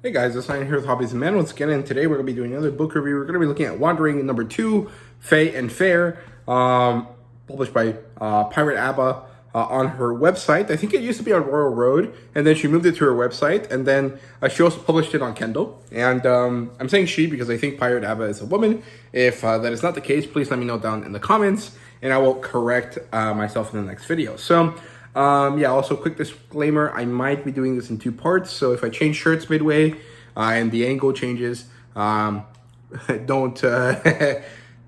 Hey guys, it's Ryan here with Hobbies and Man once again, and today we're going to be doing another book review. We're going to be looking at Wandering number 2, Fae and Fair, published by pirateaba on her website. I think it used to be on Royal Road, and then she moved it to her website, and then she also published it on Kindle. And I'm saying she because I think pirateaba is a woman. If that is not the case, please let me know down in the comments, and I will correct myself in the next video. So, yeah, also quick disclaimer, I might be doing this in 2 parts, so if I change shirts midway and the angle changes, don't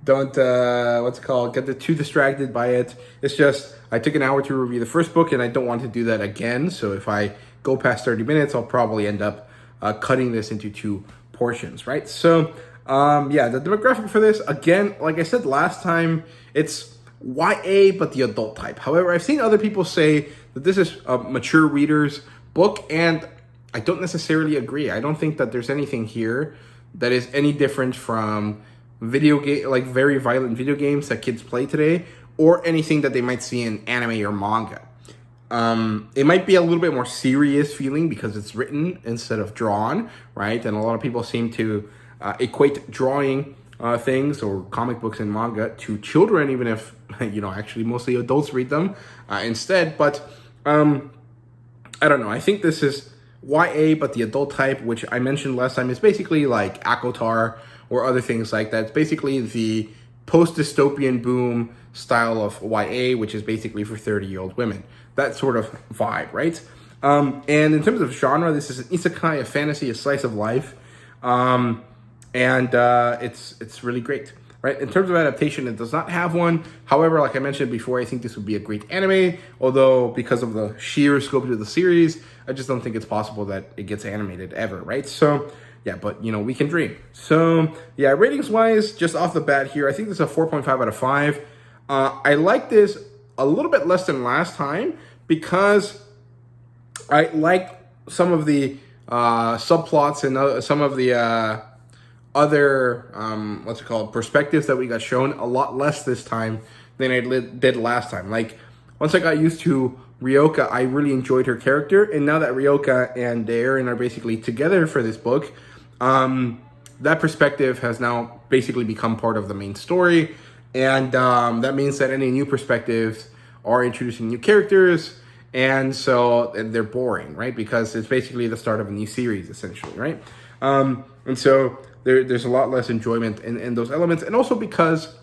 what's it called, get too distracted by it. It's just, I took an hour to review the first book and I don't want to do that again, so if I go past 30 minutes, I'll probably end up cutting this into 2 portions, right? So, yeah, the demographic for this, again, like I said last time, it's YA, but the adult type. However, I've seen other people say that this is a mature reader's book, and I don't necessarily agree. I don't think that there's anything here that is any different from video game, like very violent video games that kids play today, or anything that they might see in anime or manga. It might be a little bit more serious feeling because it's written instead of drawn, right? And a lot of people seem to equate drawing things or comic books and manga to children, even if, you know, actually mostly adults read them instead. But I don't know. I think this is YA, but the adult type, which I mentioned last time, is basically like Akotar or other things like that. It's basically the post-dystopian boom style of YA, which is basically for 30-year-old women. That sort of vibe, right? And in terms of genre, this is an isekai, a fantasy, a slice of life. And it's really great, right? In terms of adaptation, it does not have one. However, like I mentioned before, I think this would be a great anime, although because of the sheer scope of the series, I just don't think it's possible that it gets animated ever, right? So, yeah, but, you know, we can dream. So, yeah, ratings-wise, just off the bat here, I think this is a 4.5 out of 5. I like this a little bit less than last time because I like some of the subplots and some of the other, what's it called, perspectives that we got shown a lot less this time than I did last time. Like, once I got used to Ryoka, I really enjoyed her character, and now that Ryoka and Eren are basically together for this book, that perspective has now basically become part of the main story, and that means that any new perspectives are introducing new characters, and so they're boring, right? Because it's basically the start of a new series, essentially, right? And so there's a lot less enjoyment in those elements. And also because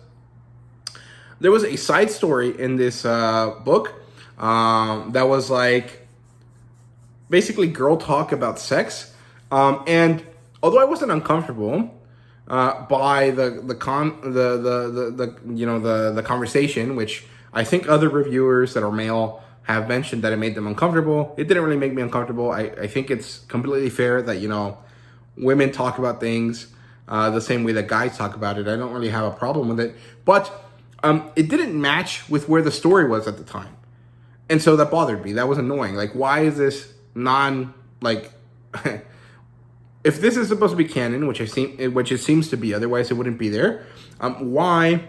there was a side story in this book that was like basically girl talk about sex. And although I wasn't uncomfortable by the conversation, which I think other reviewers that are male have mentioned that it made them uncomfortable, it didn't really make me uncomfortable. I think it's completely fair that, you know, women talk about things the same way that guys talk about it. I don't really have a problem with it. But it didn't match with where the story was at the time. And so that bothered me. That was annoying. Like, why is this like... if this is supposed to be canon, which it seems to be, otherwise it wouldn't be there, why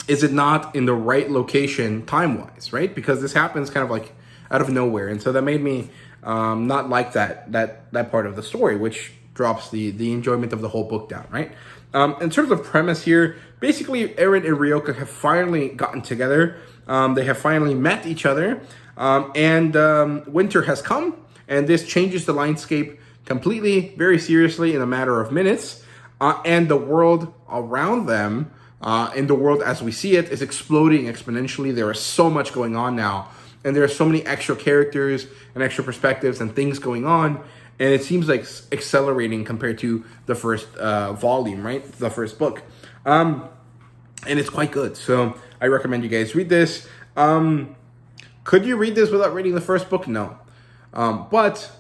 is it not in the right location time-wise, right? Because this happens kind of like out of nowhere. And so that made me not like that part of the story, which drops the enjoyment of the whole book down, right? In terms of premise here, basically Eren and Ryoka have finally gotten together. They have finally met each other, and winter has come, and this changes the landscape completely, very seriously, in a matter of minutes, and the world around them, in the world as we see it, is exploding exponentially. There is so much going on now, and there are so many extra characters and extra perspectives and things going on, and it seems like accelerating compared to the first volume, right? The first book. And it's quite good. So I recommend you guys read this. Could you read this without reading the first book? No. But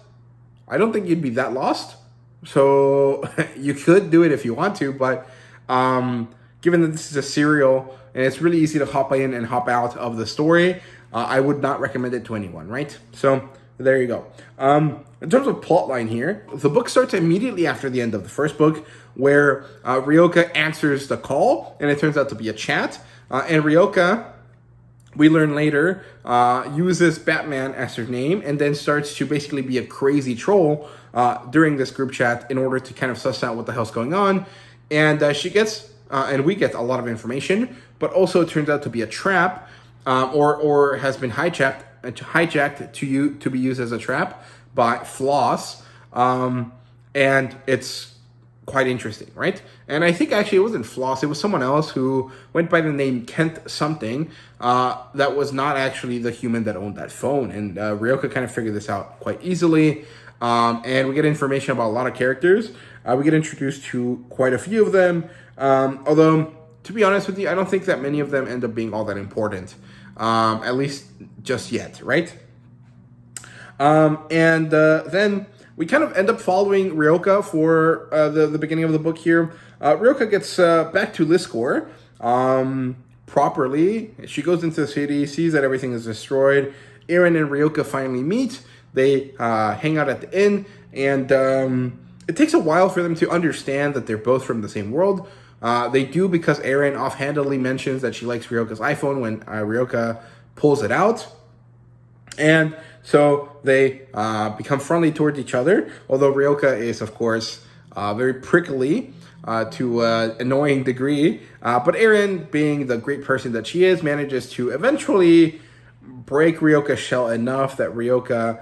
I don't think you'd be that lost. So you could do it if you want to, but given that this is a serial and it's really easy to hop in and hop out of the story, I would not recommend it to anyone, right? So there you go. In terms of plotline here, the book starts immediately after the end of the first book, where Ryoka answers the call, and it turns out to be a chat. And Ryoka we learn later, uses Batman as her name and then starts to basically be a crazy troll during this group chat in order to kind of suss out what the hell's going on. And she gets, and we get a lot of information, but also it turns out to be a trap, or has been hijacked to be used as a trap by Floss, and it's quite interesting, right? And I think actually it wasn't Floss, it was someone else who went by the name Kent something, that was not actually the human that owned that phone. And Ryoka kind of figured this out quite easily. And we get information about a lot of characters. We get introduced to quite a few of them. Although, to be honest with you, I don't think that many of them end up being all that important. At least just yet, right? Then we kind of end up following Ryoka for the beginning of the book here. Ryoka gets back to Liskor properly. She goes into the city, sees that everything is destroyed. Eren and Ryoka finally meet. They hang out at the inn, and it takes a while for them to understand that they're both from the same world. They do because Eren offhandedly mentions that she likes Ryoka's iPhone when Ryoka pulls it out. And so they become friendly towards each other, although Ryoka is, of course, very prickly to an annoying degree. But Eren, being the great person that she is, manages to eventually break Ryoka's shell enough that Ryoka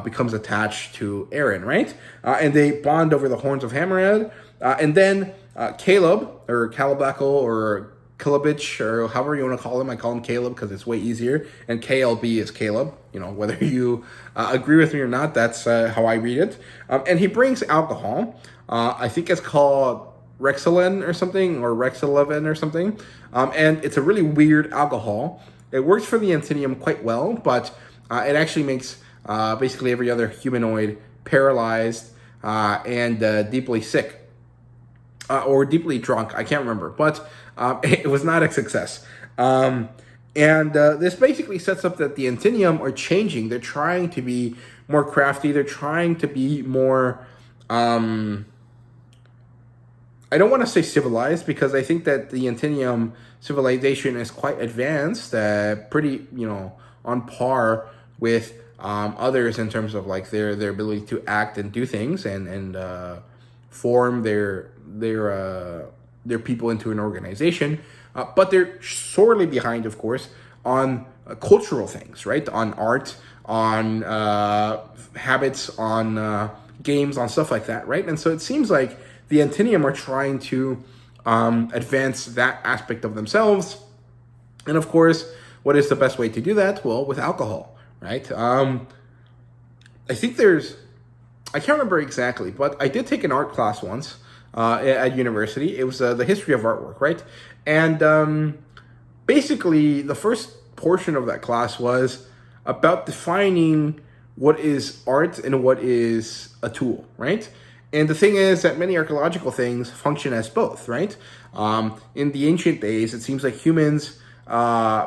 becomes attached to Eren, right? And they bond over the horns of Hammerhead. And then Caleb, or Calabacle, or Kilabich, or however you want to call him. I call him Caleb because it's way easier. And KLB is Caleb. You know, whether you agree with me or not, that's how I read it. And he brings alcohol. I think it's called Rexelen or something, or Rexeleven or something. And it's a really weird alcohol. It works for the Antinium quite well, but it actually makes basically every other humanoid paralyzed and deeply sick. Or deeply drunk. I can't remember. But it was not a success. And this basically sets up that the Antinium are changing. They're trying to be more crafty. They're trying to be more... I don't want to say civilized, because I think that the Antinium civilization is quite advanced, pretty, on par with others in terms of like their ability to act and do things and form their people into an organization. But they're sorely behind, of course, on cultural things, right? On art, on habits, on games, on stuff like that, right? And so it seems like the Antinium are trying to advance that aspect of themselves. And of course, what is the best way to do that? Well, with alcohol, right? I think I can't remember exactly, but I did take an art class once at university. It was the history of artwork, right? And basically, the first portion of that class was about defining what is art and what is a tool, right? And the thing is that many archaeological things function as both, right? In the ancient days, it seems like humans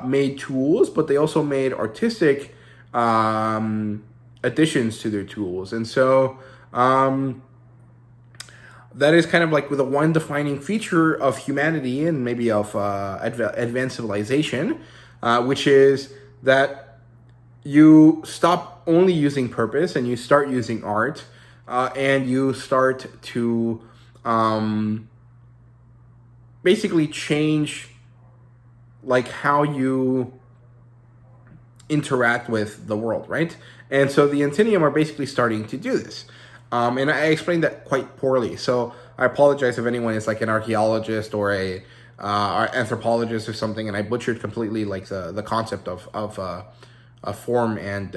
made tools, but they also made artistic additions to their tools. And so that is kind of like the one defining feature of humanity and maybe of advanced civilization, which is that you stop only using purpose and you start using art. And you start to basically change like how you interact with the world, right? And so the Antinium are basically starting to do this. And I explained that quite poorly. So I apologize if anyone is like an archaeologist or a anthropologist or something, and I butchered completely like the concept of form and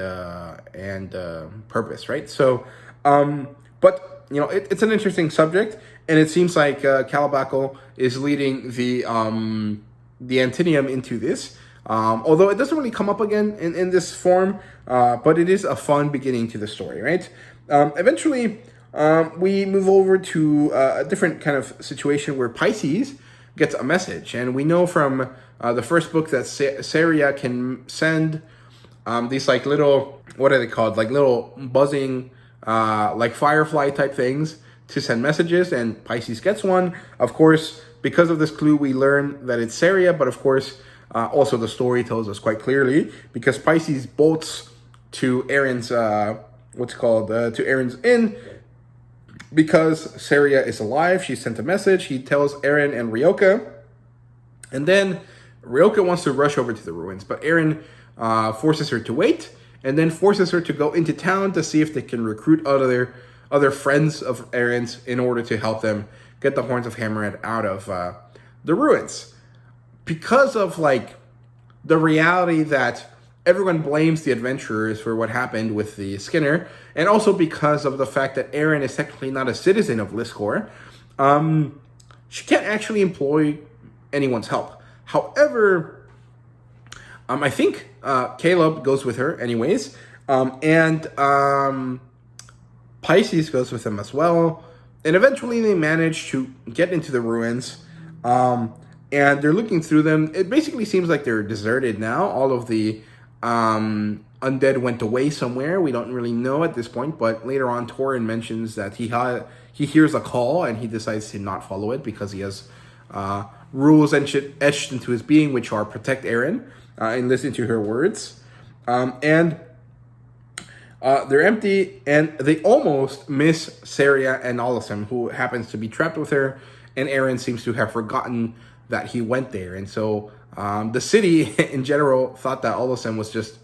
purpose, right? So but it's an interesting subject, and it seems like Calabacle is leading the Antinium into this. Although it doesn't really come up again in this form, but it is a fun beginning to the story, right? Eventually, we move over to a different kind of situation where Pisces gets a message, and we know from the first book that Saria can send these like little, what are they called? Like little buzzing, like firefly type things to send messages, and Pisces gets one. Of course, because of this clue, we learn that it's Saria, but of course, Also, the story tells us quite clearly, because Pisces bolts to Aaron's to Aaron's inn, because Saria is alive. She sent a message. He tells Aaron and Ryoka, and then Ryoka wants to rush over to the ruins, but Aaron forces her to wait, and then forces her to go into town to see if they can recruit other friends of Aaron's in order to help them get the Horns of Hammerhead out of the ruins. Because of like the reality that everyone blames the adventurers for what happened with the Skinner, and also because of the fact that Aaron is technically not a citizen of Liskor, she can't actually employ anyone's help. However, I think Caleb goes with her anyways, and Pisces goes with them as well, and eventually they manage to get into the ruins, and they're looking through them. It basically seems like they're deserted now. All of the undead went away somewhere. We don't really know at this point, but later on Torin mentions that he hears a call and he decides to not follow it because he has rules etched into his being, which are protect Aaron and listen to her words. And they're empty, and they almost miss Saria and Olisem, who happens to be trapped with her, and Aaron seems to have forgotten that he went there. And so the city in general thought that Olisem was just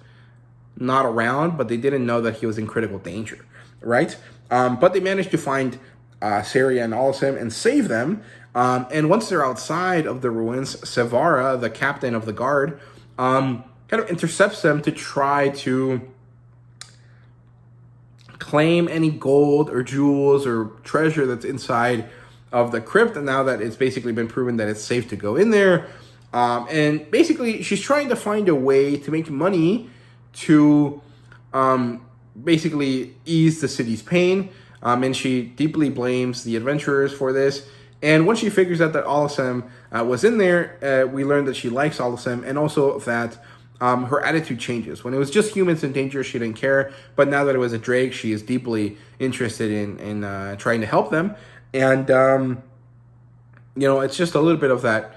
not around, but they didn't know that he was in critical danger, right? But they managed to find Saria and Olisem and save them. And once they're outside of the ruins, Sevara, the captain of the guard, kind of intercepts them to try to claim any gold or jewels or treasure that's inside of the crypt. And now that it's basically been proven that it's safe to go in there, and basically she's trying to find a way to make money to basically ease the city's pain, and she deeply blames the adventurers for this. And once she figures out that Olisem was in there, we learn that she likes Olisem, and also that her attitude changes. When it was just humans in danger, she didn't care, but now that it was a drake, she is deeply interested in trying to help them. And it's just a little bit of that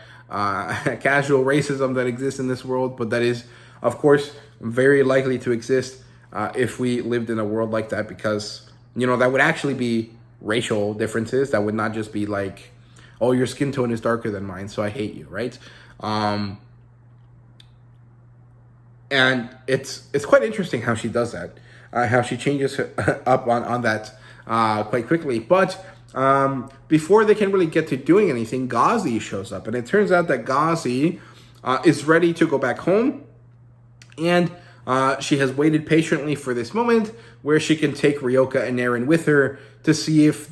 casual racism that exists in this world, but that is, of course, very likely to exist if we lived in a world like that, because that would actually be racial differences. That would not just be like, oh, your skin tone is darker than mine, so I hate you, right? And it's quite interesting how she does that, how she changes up on that quite quickly. But before they can really get to doing anything, Ghazi shows up, and it turns out that Ghazi is ready to go back home, and she has waited patiently for this moment where she can take Ryoka and Aaron with her to see if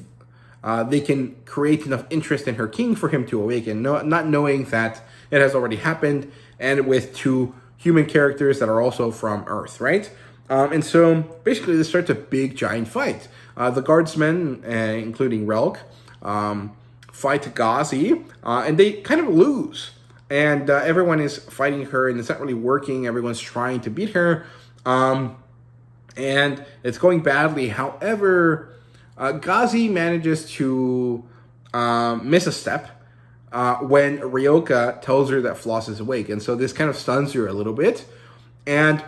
they can create enough interest in her king for him to awaken, not knowing that it has already happened, and with two human characters that are also from Earth, right? And so basically this starts a big giant fight. The guardsmen, including Relk, fight Ghazi, and they kind of lose. And everyone is fighting her, and it's not really working. Everyone's trying to beat her, and it's going badly. However, Ghazi manages to miss a step when Ryoka tells her that Floss is awake. And so this kind of stuns her a little bit. And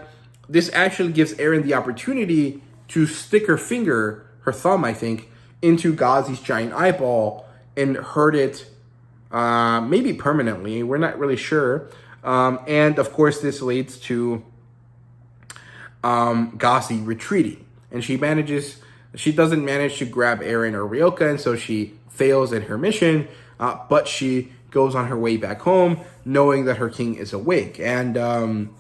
this actually gives Aaron the opportunity to stick her thumb, I think, into Ghazi's giant eyeball and hurt it, maybe permanently. We're not really sure. And of course, this leads to Ghazi retreating. And she doesn't manage to grab Aaron or Ryoka, and so she fails in her mission. But she goes on her way back home, knowing that her king is awake. And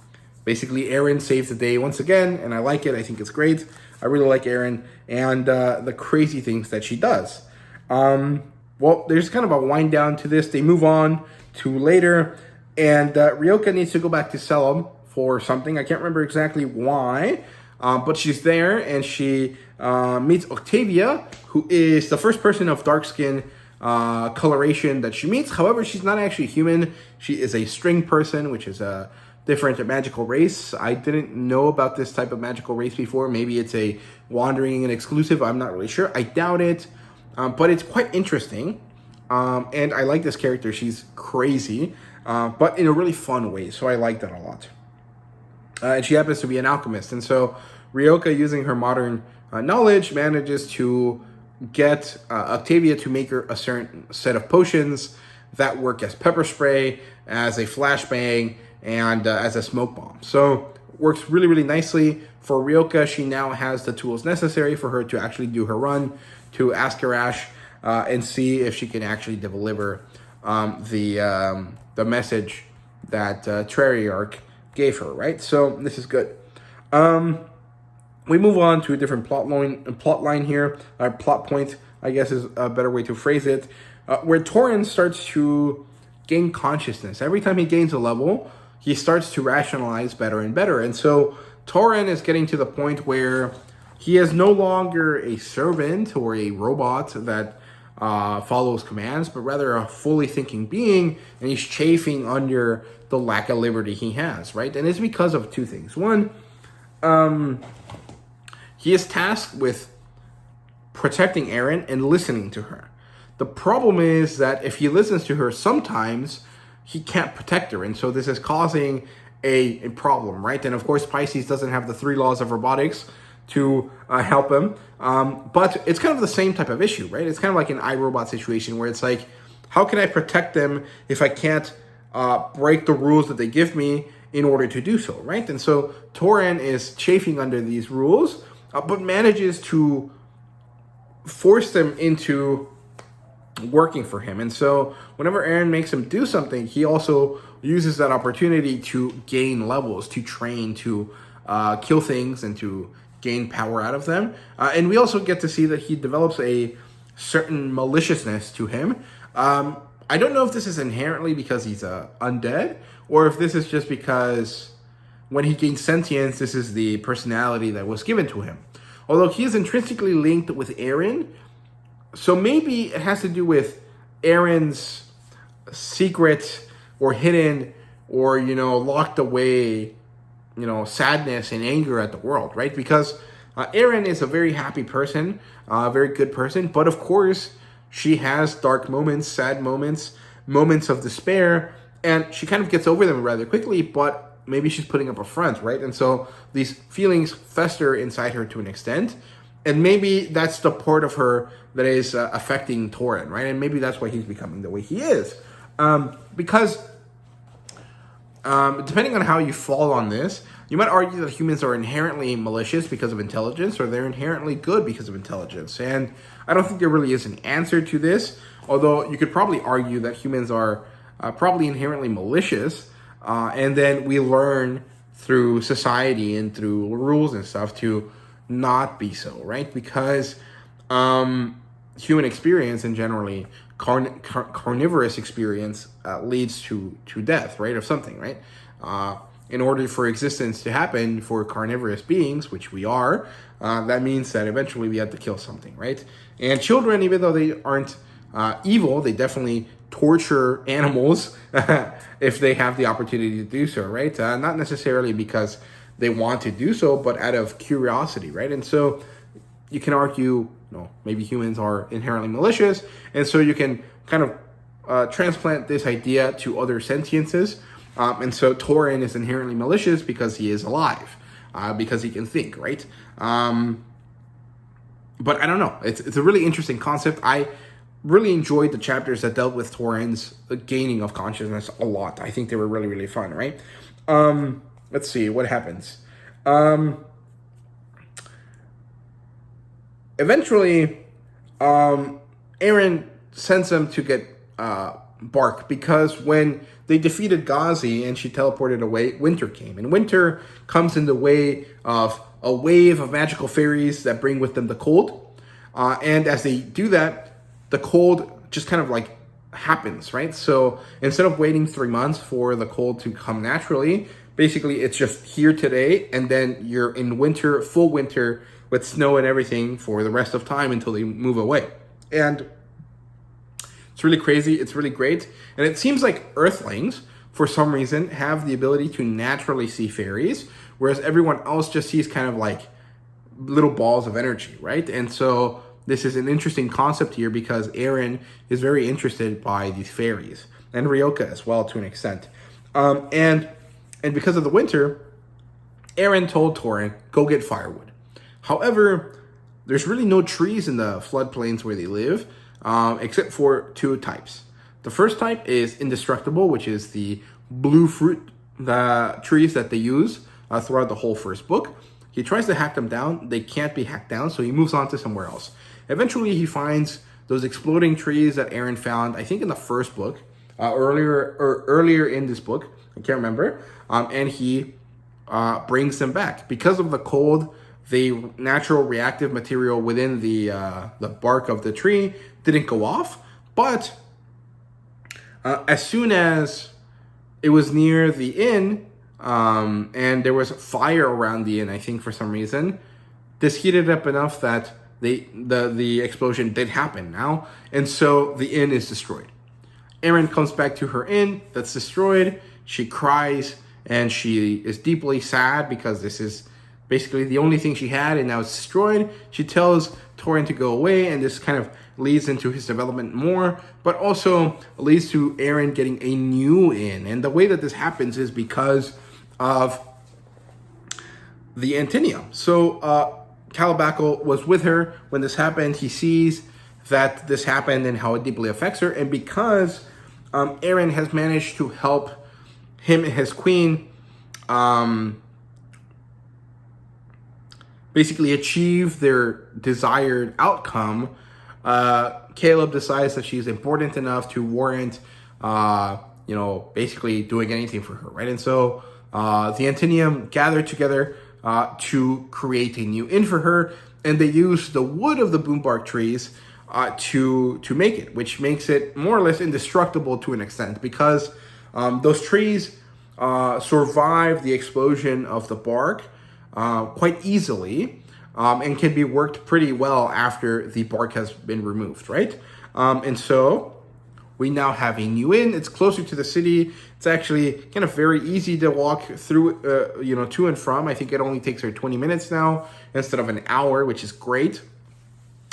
basically, Aaron saves the day once again, and I like it. I think it's great. I really like Aaron and the crazy things that she does. Well, there's kind of a wind down to this. They move on to later, and Ryoka needs to go back to Selim for something. I can't remember exactly why, but she's there, and she meets Octavia, who is the first person of dark skin coloration that she meets. However, she's not actually human. She is a string person, which is a different magical race. I didn't know about this type of magical race before. Maybe it's a wandering and exclusive. I'm not really sure. I doubt it. But it's quite interesting. And I like this character. She's crazy. but in a really fun way. So I like that a lot. And she happens to be an alchemist. And so Ryoka, using her modern knowledge, manages to get Octavia to make her a certain set of potions that work as pepper spray, as a flashbang, and as a smoke bomb. So works really, really nicely. For Ryoka, she now has the tools necessary for her to actually do her run to Askarash and see if she can actually deliver the message that Treyarch gave her, right? So this is good. We move on to a different plot line here. Plot point, I guess, is a better way to phrase it, where Torin starts to gain consciousness. Every time he gains a level, he starts to rationalize better and better. And so Torin is getting to the point where he is no longer a servant or a robot that follows commands, but rather a fully thinking being, and he's chafing under the lack of liberty he has, right? And it's because of two things. One, he is tasked with protecting Eren and listening to her. The problem is that if he listens to her, sometimes he can't protect her, and so this is causing a problem, right? And of course, Pisces doesn't have the 3 laws of robotics to help him, but it's kind of the same type of issue, right? It's kind of like an iRobot situation where it's like, how can I protect them if I can't break the rules that they give me in order to do so, right? And so Torin is chafing under these rules, but manages to force them into working for him. And so whenever Eren makes him do something, he also uses that opportunity to gain levels, to train, to kill things, and to gain power out of them. And we also get to see that he develops a certain maliciousness to him. I don't know if this is inherently because he's undead, or if this is just because when he gains sentience, this is the personality that was given to him. Although he is intrinsically linked with Eren, so maybe it has to do with Eren's secret or hidden or, locked away, sadness and anger at the world, right? Because Eren is a very happy person, a very good person, but of course she has dark moments, sad moments, moments of despair, and she kind of gets over them rather quickly, but maybe she's putting up a front, right? And so these feelings fester inside her to an extent, and maybe that's the part of her that is affecting Torin, right? And maybe that's why he's becoming the way he is. Because depending on how you fall on this, you might argue that humans are inherently malicious because of intelligence, or they're inherently good because of intelligence. And I don't think there really is an answer to this, although you could probably argue that humans are probably inherently malicious, and then we learn through society and through rules and stuff to not be so, right? Because human experience and generally carnivorous experience leads to death, right, of something, right? In order for existence to happen for carnivorous beings, which we are, that means that eventually we have to kill something, right? And children, even though they aren't evil, they definitely torture animals if they have the opportunity to do so, right? Not necessarily because they want to do so, but out of curiosity, right? And so you can argue, maybe humans are inherently malicious, and so you can kind of transplant this idea to other sentiences. And so Torin is inherently malicious because he is alive, because he can think, right? But I don't know. It's a really interesting concept. I really enjoyed the chapters that dealt with Torin's gaining of consciousness a lot. I think they were really, really fun, right? Let's see what happens. Eventually, Eren sends them to get Bark, because when they defeated Ghazi and she teleported away, winter came. And winter comes in the way of a wave of magical fairies that bring with them the cold. And as they do that, the cold just kind of like happens, right? So instead of waiting 3 months for the cold to come naturally, basically it's just here today, and then you're in winter, full winter, with snow and everything for the rest of time until they move away. And it's really crazy. It's really great. And it seems like Earthlings, for some reason, have the ability to naturally see fairies, whereas everyone else just sees kind of like little balls of energy, right? And so this is an interesting concept here because Eren is very interested by these fairies. and Ryoka as well to an extent. And because of the winter, Eren told Torin, go get firewood. However, there's really no trees in the floodplains where they live, except for two types. The first type is indestructible, which is the blue fruit, the trees that they use throughout the whole first book. He tries to hack them down. They can't be hacked down, so he moves on to somewhere else. Eventually, he finds those exploding trees that Eren found, I think in the first book, earlier in this book. I can't remember. And he brings them back. Because of the cold, the natural reactive material within the bark of the tree didn't go off. But as soon as it was near the inn, and there was fire around the inn, I think for some reason, this heated up enough that the explosion did happen now, and so the inn is destroyed. Eren comes back to her inn that's destroyed. She cries, and she is deeply sad because this is basically the only thing she had, and now it's destroyed. She tells Torin to go away, and this kind of leads into his development more, but also leads to Eren getting a new inn. And the way that this happens is because of the Antinium. So Calabacle was with her when this happened. He sees that this happened and how it deeply affects her. And because Eren has managed to help him and his queen basically achieve their desired outcome, Caleb decides that she's important enough to warrant, basically doing anything for her, right? And so the Antinium gathered together to create a new inn for her, and they use the wood of the boombark trees to make it, which makes it more or less indestructible to an extent, because those trees survive the explosion of the bark quite easily, and can be worked pretty well after the bark has been removed, right? And so we now have a new inn. It's closer to the city. It's actually kind of very easy to walk through, to and from. I think it only takes her 20 minutes now instead of an hour, which is great.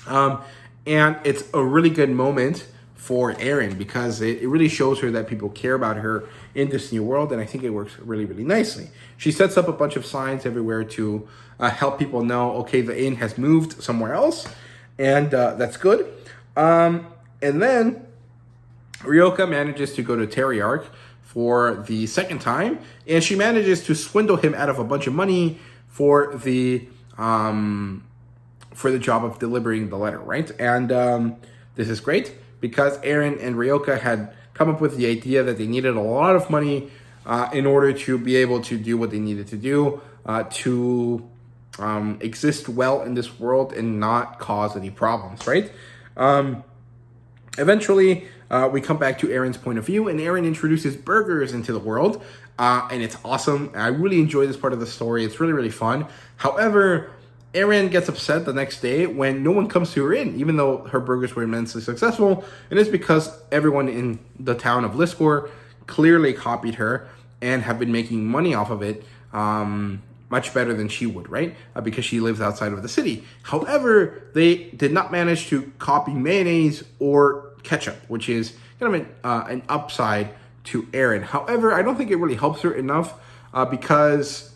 And it's a really good moment for Eren because it really shows her that people care about her in this new world, and I think it works really, really nicely. She sets up a bunch of signs everywhere to help people know, okay, the inn has moved somewhere else, and that's good. And then Ryoka manages to go to Teriarch for the second time, and she manages to swindle him out of a bunch of money for the job of delivering the letter, right? And this is great because Eren and Ryoka had come up with the idea that they needed a lot of money in order to be able to do what they needed to do to exist well in this world and not cause any problems, right? Eventually, we come back to Eren's point of view, and Eren introduces burgers into the world, and it's awesome. I really enjoy this part of the story. It's really, really fun. However, Eren gets upset the next day when no one comes to her inn, even though her burgers were immensely successful, and it's because everyone in the town of Liscor clearly copied her and have been making money off of it much better than she would, right? Because she lives outside of the city. However, they did not manage to copy mayonnaise or ketchup, which is kind of an upside to Eren. However, I don't think it really helps her enough because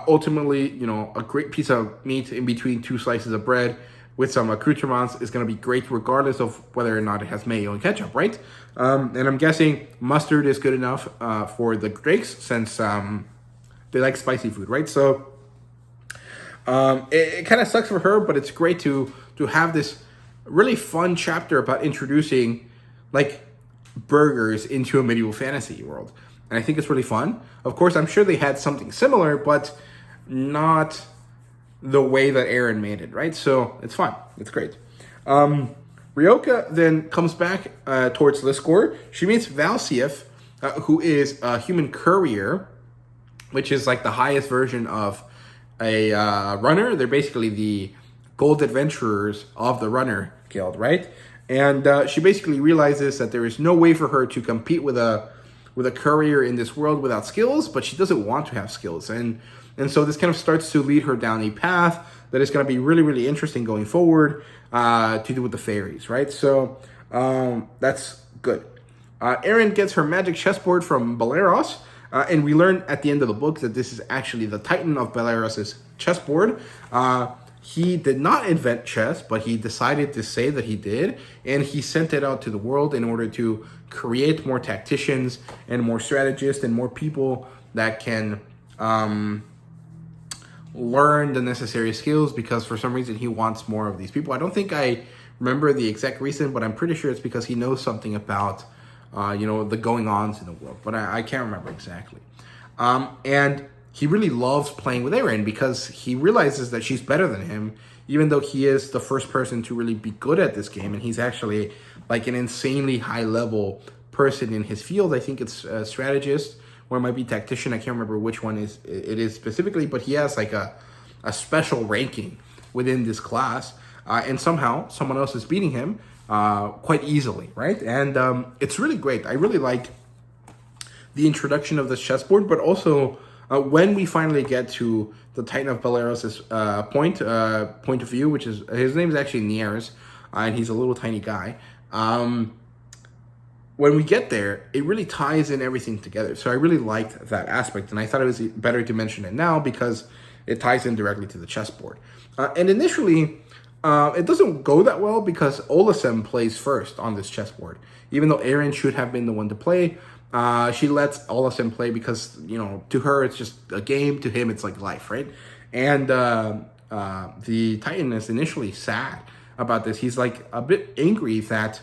ultimately, a great piece of meat in between two slices of bread with some accoutrements is going to be great regardless of whether or not it has mayo and ketchup, right? And I'm guessing mustard is good enough for the Drakes since they like spicy food, right? So it kind of sucks for her, but it's great to have this really fun chapter about introducing like burgers into a medieval fantasy world. And I think it's really fun. Of course, I'm sure they had something similar, but not the way that Eren made it, right? So it's fun. It's great. Ryoka then comes back towards Liscor. She meets Valsief, who is a human courier, which is like the highest version of a runner. They're basically the gold adventurers of the runner guild, right? And she basically realizes that there is no way for her to compete with a courier in this world without skills, but she doesn't want to have skills. And so this kind of starts to lead her down a path that is going to be really, really interesting going forward to do with the fairies, right? So that's good. Erin gets her magic chessboard from Beleros, and we learn at the end of the book that this is actually the Titan of Beleros's chessboard. He did not invent chess, but he decided to say that he did, and he sent it out to the world in order to create more tacticians and more strategists and more people that can learn the necessary skills, because for some reason he wants more of these people. I don't think I remember the exact reason, but I'm pretty sure it's because he knows something about the going-ons in the world, but I can't remember exactly. And he really loves playing with Erin because he realizes that she's better than him, even though he is the first person to really be good at this game, and he's actually like an insanely high-level person in his field. I think it's a strategist, or it might be tactician. I can't remember which one it is specifically, but he has like a special ranking within this class, and somehow someone else is beating him quite easily, right? And it's really great. I really like the introduction of this chessboard, but also when we finally get to the Titan of Beleros's point of view, which is, his name is actually Niers, and he's a little tiny guy. When we get there, it really ties in everything together. So I really liked that aspect, and I thought it was better to mention it now because it ties in directly to the chessboard. And initially, it doesn't go that well because Olasem plays first on this chessboard. Even though Erin should have been the one to play, she lets Olasem play because, to her it's just a game, to him it's like life, right? And the Titan is initially sad about this. He's like a bit angry that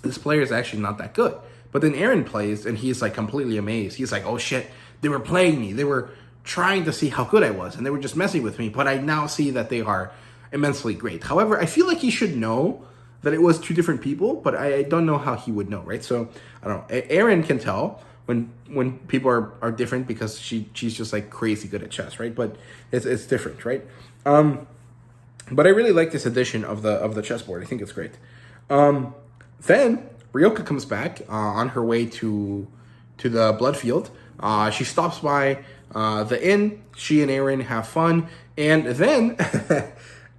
this player is actually not that good. But then Erin plays and he's like completely amazed. He's like, oh shit, they were playing me. They were trying to see how good I was and they were just messing with me. But I now see that they are immensely great. However, I feel like he should know that it was two different people, but I don't know how he would know, right? So I don't know. Erin can tell when people are different because she's just like crazy good at chess, right? But it's different, right? But I really like this edition of the chessboard. I think it's great. Then Ryoka comes back on her way to the Bloodfield. She stops by the inn. She and Erin have fun, and then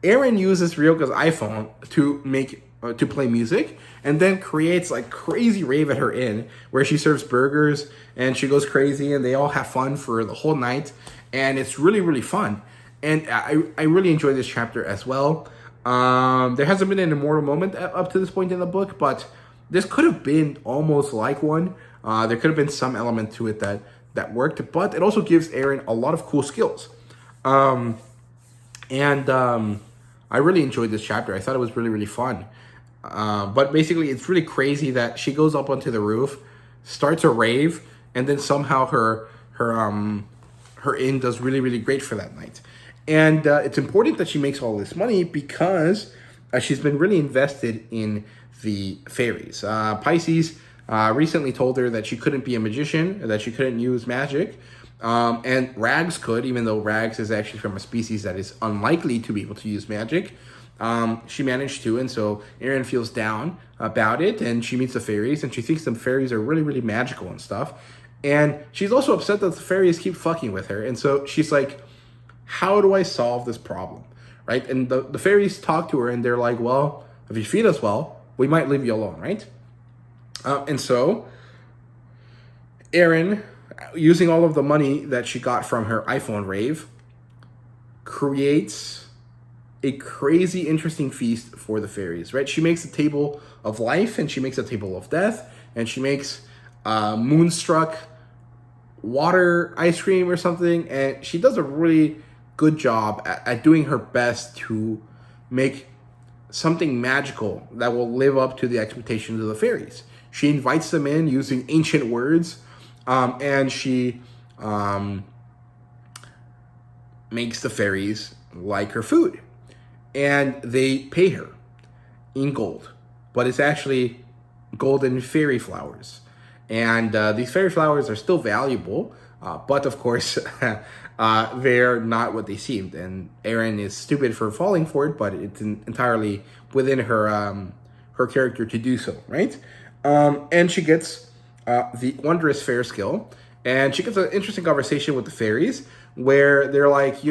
Erin uses Ryoka's iPhone to play music, and then creates like crazy rave at her inn where she serves burgers and she goes crazy, and they all have fun for the whole night, and it's really, really fun. And I really enjoy this chapter as well. There hasn't been an immortal moment up to this point in the book, but this could have been almost like one. There could have been some element to it that worked, but it also gives Erin a lot of cool skills. I really enjoyed this chapter. I thought it was really, really fun. But basically, it's really crazy that she goes up onto the roof, starts a rave, and then somehow her inn does really, really great for that night. And it's important that she makes all this money because she's been really invested in the fairies. Pisces recently told her that she couldn't be a magician, that she couldn't use magic. And Rags could, even though Rags is actually from a species that is unlikely to be able to use magic. She managed to, and so Erin feels down about it, and she meets the fairies, and she thinks the fairies are really, really magical and stuff. And she's also upset that the fairies keep fucking with her, and so she's like, how do I solve this problem, right? And the fairies talk to her, and they're like, well, if you feed us well, we might leave you alone, right? And so Erin, using all of the money that she got from her iPhone rave, creates a crazy interesting feast for the fairies, right? She makes a table of life, and she makes a table of death, and she makes moonstruck water ice cream or something, and she does a really good job at doing her best to make something magical that will live up to the expectations of the fairies. She invites them in using ancient words, and she makes the fairies like her food. And they pay her in gold, but it's actually golden fairy flowers. And these fairy flowers are still valuable, but of course, they're not what they seemed. And Erin is stupid for falling for it, but it's entirely within her character to do so, right? And she gets the wondrous fair skill, and she gets an interesting conversation with the fairies where they're like,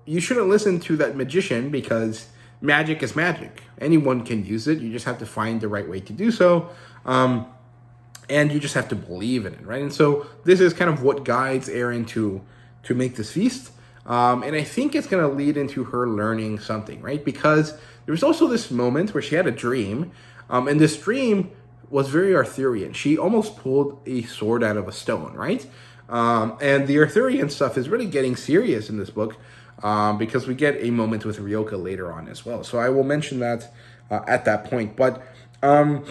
you shouldn't listen to that magician because magic is magic. Anyone can use it. You just have to find the right way to do so. and you just have to believe in it, right? And so this is kind of what guides Eren to make this feast. And I think it's going to lead into her learning something, right? Because there was also this moment where she had a dream, and this dream was very Arthurian. She almost pulled a sword out of a stone, right? And the Arthurian stuff is really getting serious in this book, because we get a moment with Ryoka later on as well. So I will mention that at that point. But all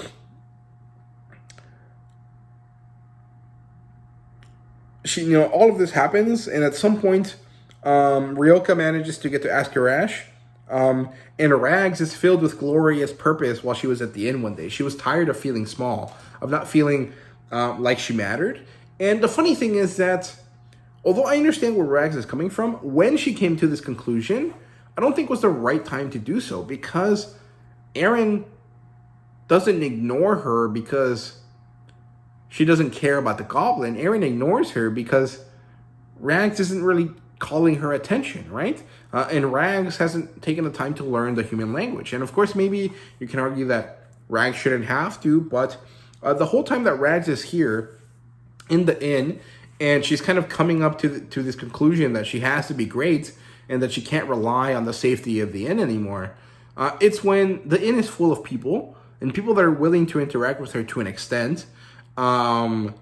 of this happens, and at some point, Ryoka manages to get to Askerash, and Rags is filled with glorious purpose while she was at the inn one day. She was tired of feeling small, of not feeling like she mattered. And the funny thing is that, although I understand where Rags is coming from, when she came to this conclusion, I don't think was the right time to do so, because Eren doesn't ignore her because she doesn't care about the goblin. Eren ignores her because Rags isn't really calling her attention, right? And Rags hasn't taken the time to learn the human language. And of course, maybe you can argue that Rags shouldn't have to, but the whole time that Rags is here in the inn, and she's kind of coming up to this conclusion that she has to be great and that she can't rely on the safety of the inn anymore, it's when the inn is full of people, and people that are willing to interact with her to an extent. And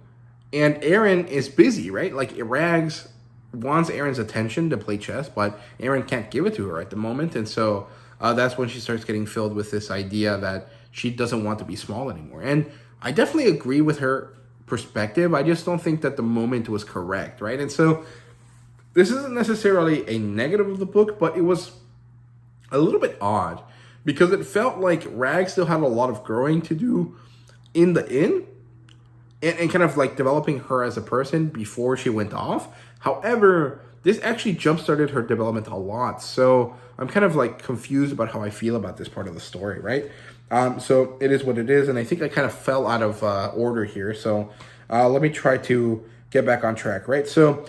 Eren is busy, right? Like, Rags wants Eren's attention to play chess, but Eren can't give it to her at the moment. And so that's when she starts getting filled with this idea that she doesn't want to be small anymore. And I definitely agree with her perspective. I just don't think that the moment was correct, right? And so this isn't necessarily a negative of the book, but it was a little bit odd because it felt like Rags still had a lot of growing to do in the inn, and kind of like developing her as a person before she went off. However, this actually jump-started her development a lot. So I'm kind of like confused about how I feel about this part of the story, right? So it is what it is, and I think I kind of fell out of order here. So let me try to get back on track, right? So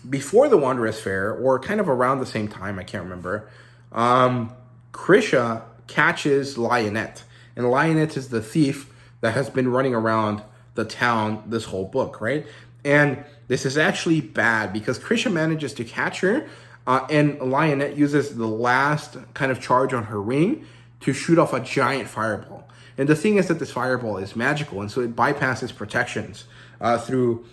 before the Wanderers Fair, or kind of around the same time, I can't remember, Krisha catches Lionette. And Lionette is the thief that has been running around the town this whole book, right? And this is actually bad because Krisha manages to catch her, and Lionette uses the last kind of charge on her ring to shoot off a giant fireball. And the thing is that this fireball is magical, and so it bypasses protections through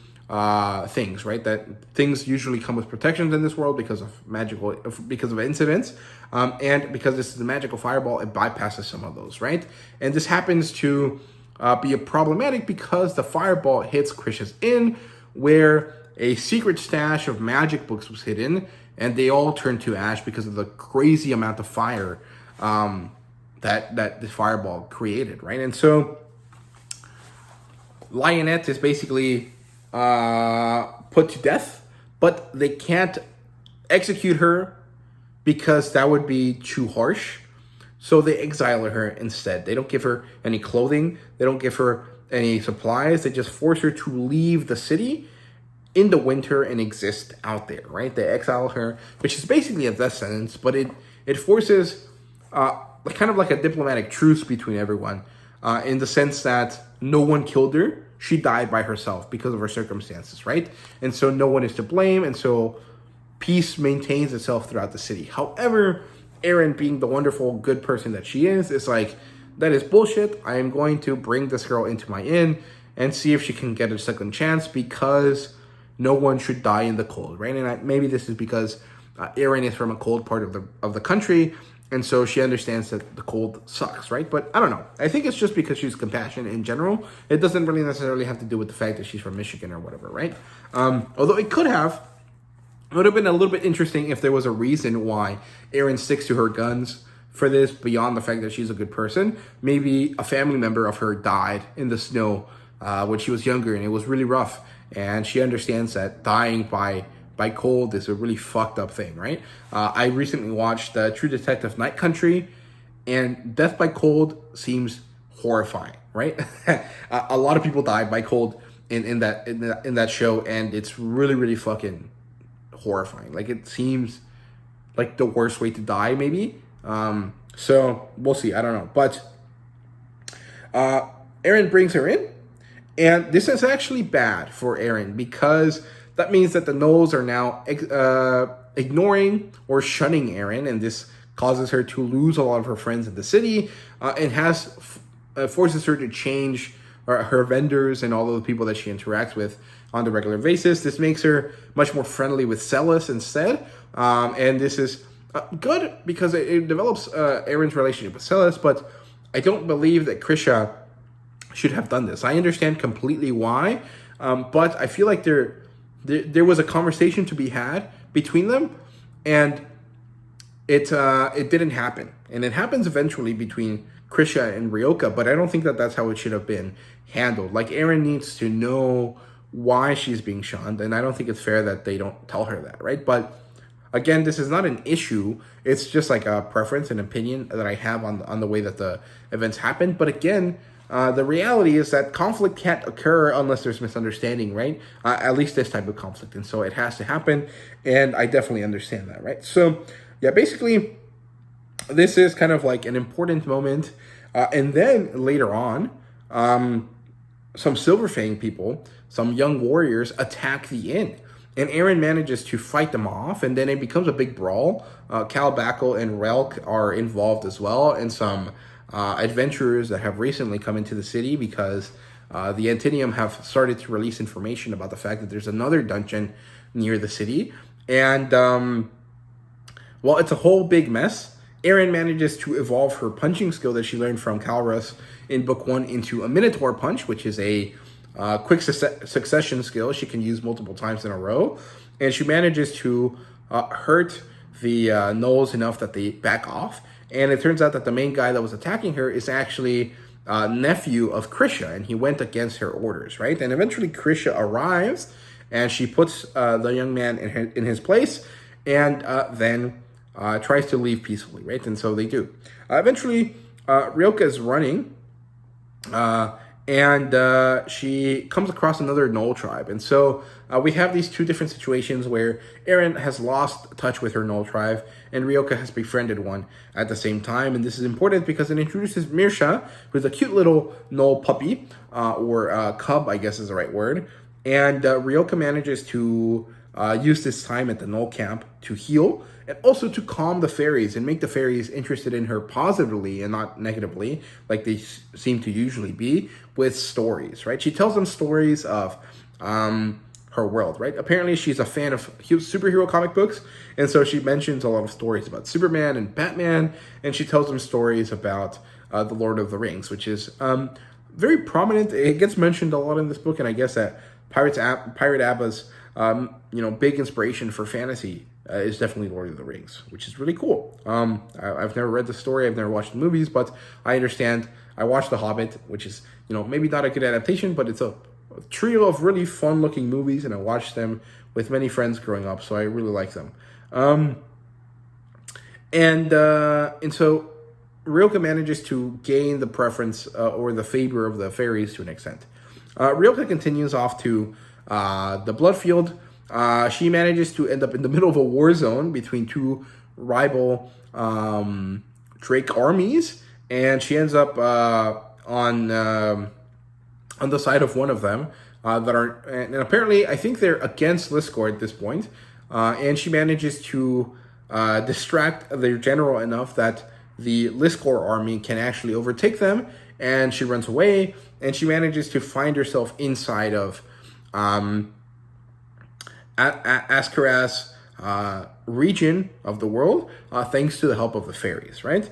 things, right? That things usually come with protections in this world because of incidents, and because this is a magical fireball, it bypasses some of those, right? And this happens to be problematic because the fireball hits Krisha's inn, where a secret stash of magic books was hidden, and they all turned to ash because of the crazy amount of fire that the fireball created, right? And so Lionette is basically put to death, but they can't execute her because that would be too harsh. So they exile her instead. They don't give her any clothing. They don't give her any supplies. They just force her to leave the city in the winter and exist out there, right? They exile her, which is basically a death sentence, but it forces kind of like a diplomatic truce between everyone, in the sense that no one killed her. She died by herself because of her circumstances, right? And so no one is to blame, and so peace maintains itself throughout the city. However, Eren, being the wonderful, good person that she is like, that is bullshit. I am going to bring this girl into my inn and see if she can get a second chance, because no one should die in the cold, right? And maybe this is because Eren is from a cold part of the country, and so she understands that the cold sucks, right? But I don't know. I think it's just because she's compassionate in general. It doesn't really necessarily have to do with the fact that she's from Michigan or whatever, right? Although it could have. It would have been a little bit interesting if there was a reason why Eren sticks to her guns for this, beyond the fact that she's a good person. Maybe a family member of her died in the snow when she was younger, and it was really rough. And she understands that dying by cold is a really fucked up thing, right? I recently watched True Detective Night Country, and death by cold seems horrifying, right? A lot of people died by cold in that show, and it's really, really fucking horrifying. Like, it seems like the worst way to die, maybe. So we'll see. I don't know. But Eren brings her in, and this is actually bad for Eren because that means that the gnolls are now ignoring or shunning Eren, and this causes her to lose a lot of her friends in the city, and forces her to change her vendors and all of the people that she interacts with on the regular basis. This makes her much more friendly with Celis instead, and this is good because it develops Eren's relationship with Celis, but I don't believe that Krisha should have done this. I understand completely why, but I feel like there was a conversation to be had between them, and it didn't happen. And it happens eventually between Krisha and Ryoka, but I don't think that that's how it should have been handled. Like, Eren needs to know why she's being shunned, and I don't think it's fair that they don't tell her that, right? But again, this is not an issue. It's just like a preference and opinion that I have on the way that the events happen. But again, the reality is that conflict can't occur unless there's misunderstanding, right? At least this type of conflict. And so it has to happen, and I definitely understand that, right? So, yeah, basically, this is kind of like an important moment. And then later on, some Silverfang people, some young warriors, attack the inn. And Eren manages to fight them off, and then it becomes a big brawl. Cal Backle and Relk are involved as well, and some adventurers that have recently come into the city because the Antinium have started to release information about the fact that there's another dungeon near the city. And, well, it's a whole big mess. Eren manages to evolve her punching skill that she learned from Calrus in Book 1 into a Minotaur Punch, which is a quick succession skill she can use multiple times in a row. And she manages to hurt the gnolls enough that they back off. And it turns out that the main guy that was attacking her is actually nephew of Krisha, and he went against her orders, right? And eventually Krisha arrives, and she puts the young man in his place, and then tries to leave peacefully, right? And so they do. Eventually, Ryoka is running, and she comes across another Gnoll tribe. And so we have these two different situations where Eren has lost touch with her Gnoll tribe, and Ryoka has befriended one at the same time. And this is important because it introduces Mirsha, who's a cute little Gnoll puppy, or cub, I guess is the right word. And Ryoka manages to use this time at the Gnoll camp to heal, and also to calm the fairies and make the fairies interested in her positively and not negatively, like they seem to usually be, with stories, right? She tells them stories of her world, right? Apparently, she's a fan of superhero comic books, and so she mentions a lot of stories about Superman and Batman, and she tells them stories about the Lord of the Rings, which is very prominent. It gets mentioned a lot in this book, and I guess that pirateaba's big inspiration for fantasy is definitely Lord of the Rings, which is really cool. I've never read the story, I've never watched the movies, but I understand. I watched The Hobbit, which is, maybe not a good adaptation, but it's a trio of really fun-looking movies, and I watched them with many friends growing up, so I really like them. And so Ryoka manages to gain the preference or the favor of the fairies to an extent. Ryoka continues off to the Bloodfield. She manages to end up in the middle of a war zone between two rival Drake armies, and she ends up on the side of one of them and apparently I think they're against Liscor at this point, and she manages to distract their general enough that the Liscor army can actually overtake them, and she runs away, and she manages to find herself inside of Askaras region of the world, thanks to the help of the fairies, right?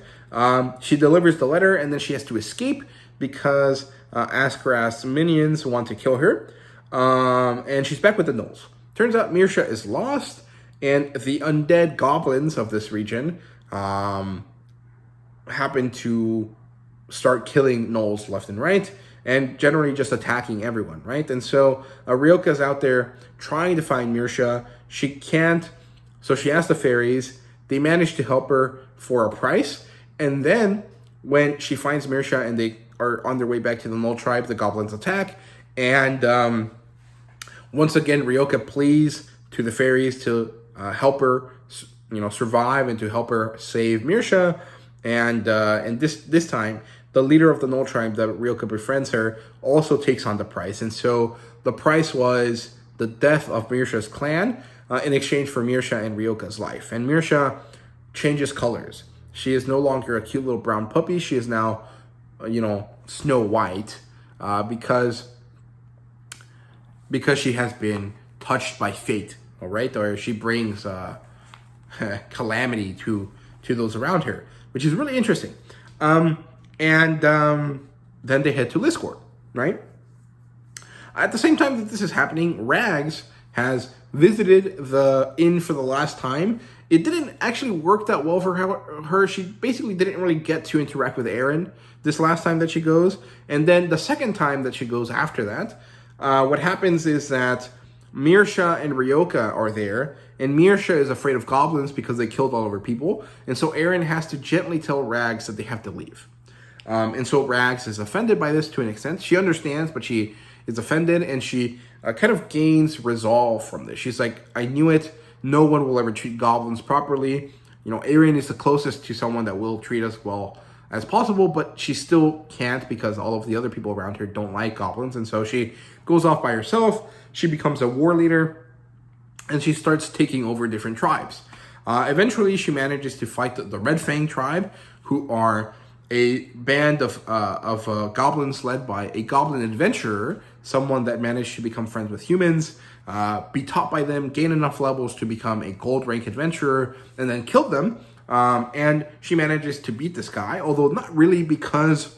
She delivers the letter, and then she has to escape because Askaras minions want to kill her, and she's back with the gnolls. Turns out Mirsha is lost, and the undead goblins of this region happen to start killing gnolls left and right, and generally just attacking everyone, right? And so Ryoka's out there trying to find Mirsha. She can't, so she asks the fairies. They manage to help her for a price, and then when she finds Mirsha and they are on their way back to the Gnoll tribe, the goblins attack, and once again Ryoka pleads to the fairies to help her, survive, and to help her save Mirsha, and this time the leader of the Null tribe that Ryoka befriends her also takes on the price. And so the price was the death of Mirsha's clan in exchange for Mirsha and Ryoka's life. And Mirsha changes colors. She is no longer a cute little brown puppy. She is now, Snow White because she has been touched by fate, all right? Or she brings calamity to those around her, which is really interesting. Then they head to Liscord, right? At the same time that this is happening, Rags has visited the inn for the last time. It didn't actually work that well for her. She basically didn't really get to interact with Eren this last time that she goes. And then the second time that she goes after that, what happens is that Mirsha and Ryoka are there, and Mirsha is afraid of goblins because they killed all of her people. And so Eren has to gently tell Rags that they have to leave. And so Rags is offended by this to an extent. She understands, but she is offended, and she kind of gains resolve from this. She's like, I knew it. No one will ever treat goblins properly. Eren is the closest to someone that will treat us well as possible, but she still can't because all of the other people around her don't like goblins. And so she goes off by herself. She becomes a war leader, and she starts taking over different tribes. Eventually, she manages to fight the Red Fang tribe, who are a band of goblins led by a goblin adventurer, someone that managed to become friends with humans, be taught by them, gain enough levels to become a gold rank adventurer, and then killed them. And she manages to beat this guy, although not really, because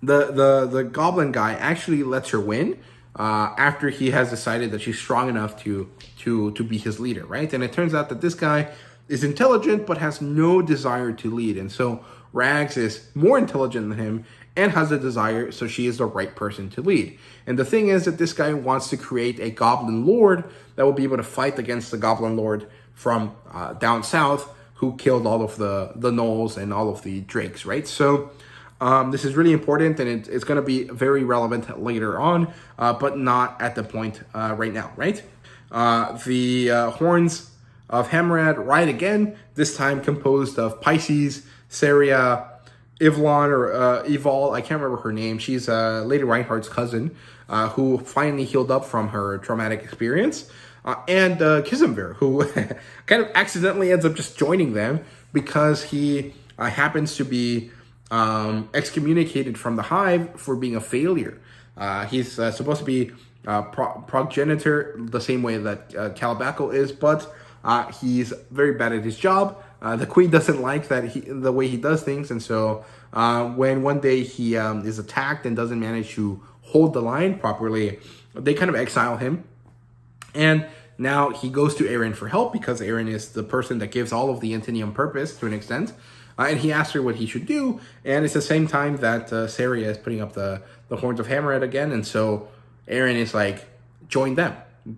the goblin guy actually lets her win after he has decided that she's strong enough to be his leader, right? And it turns out that this guy is intelligent but has no desire to lead. And so Rags is more intelligent than him and has a desire, so she is the right person to lead. And the thing is that this guy wants to create a goblin lord that will be able to fight against the goblin lord from down south, who killed all of the gnolls and all of the drakes, right? So this is really important, and it's going to be very relevant later on, but not at the point right now, right? The horns of Hammerad ride again, this time composed of Pisces, Saria, Ivlon, or Evol, I can't remember her name. She's Lady Reinhardt's cousin, who finally healed up from her traumatic experience. And Kizumvir, who kind of accidentally ends up just joining them because he happens to be excommunicated from the hive for being a failure. He's supposed to be progenitor the same way that Calabaco is, but he's very bad at his job. The queen doesn't like the way he does things, and so when one day he is attacked and doesn't manage to hold the line properly, they kind of exile him. And now he goes to Eren for help because Eren is the person that gives all of the Antinium purpose to an extent. And he asks her what he should do. And it's the same time that Saria is putting up the Horns of Hammerhead again. And so Eren is like, join them.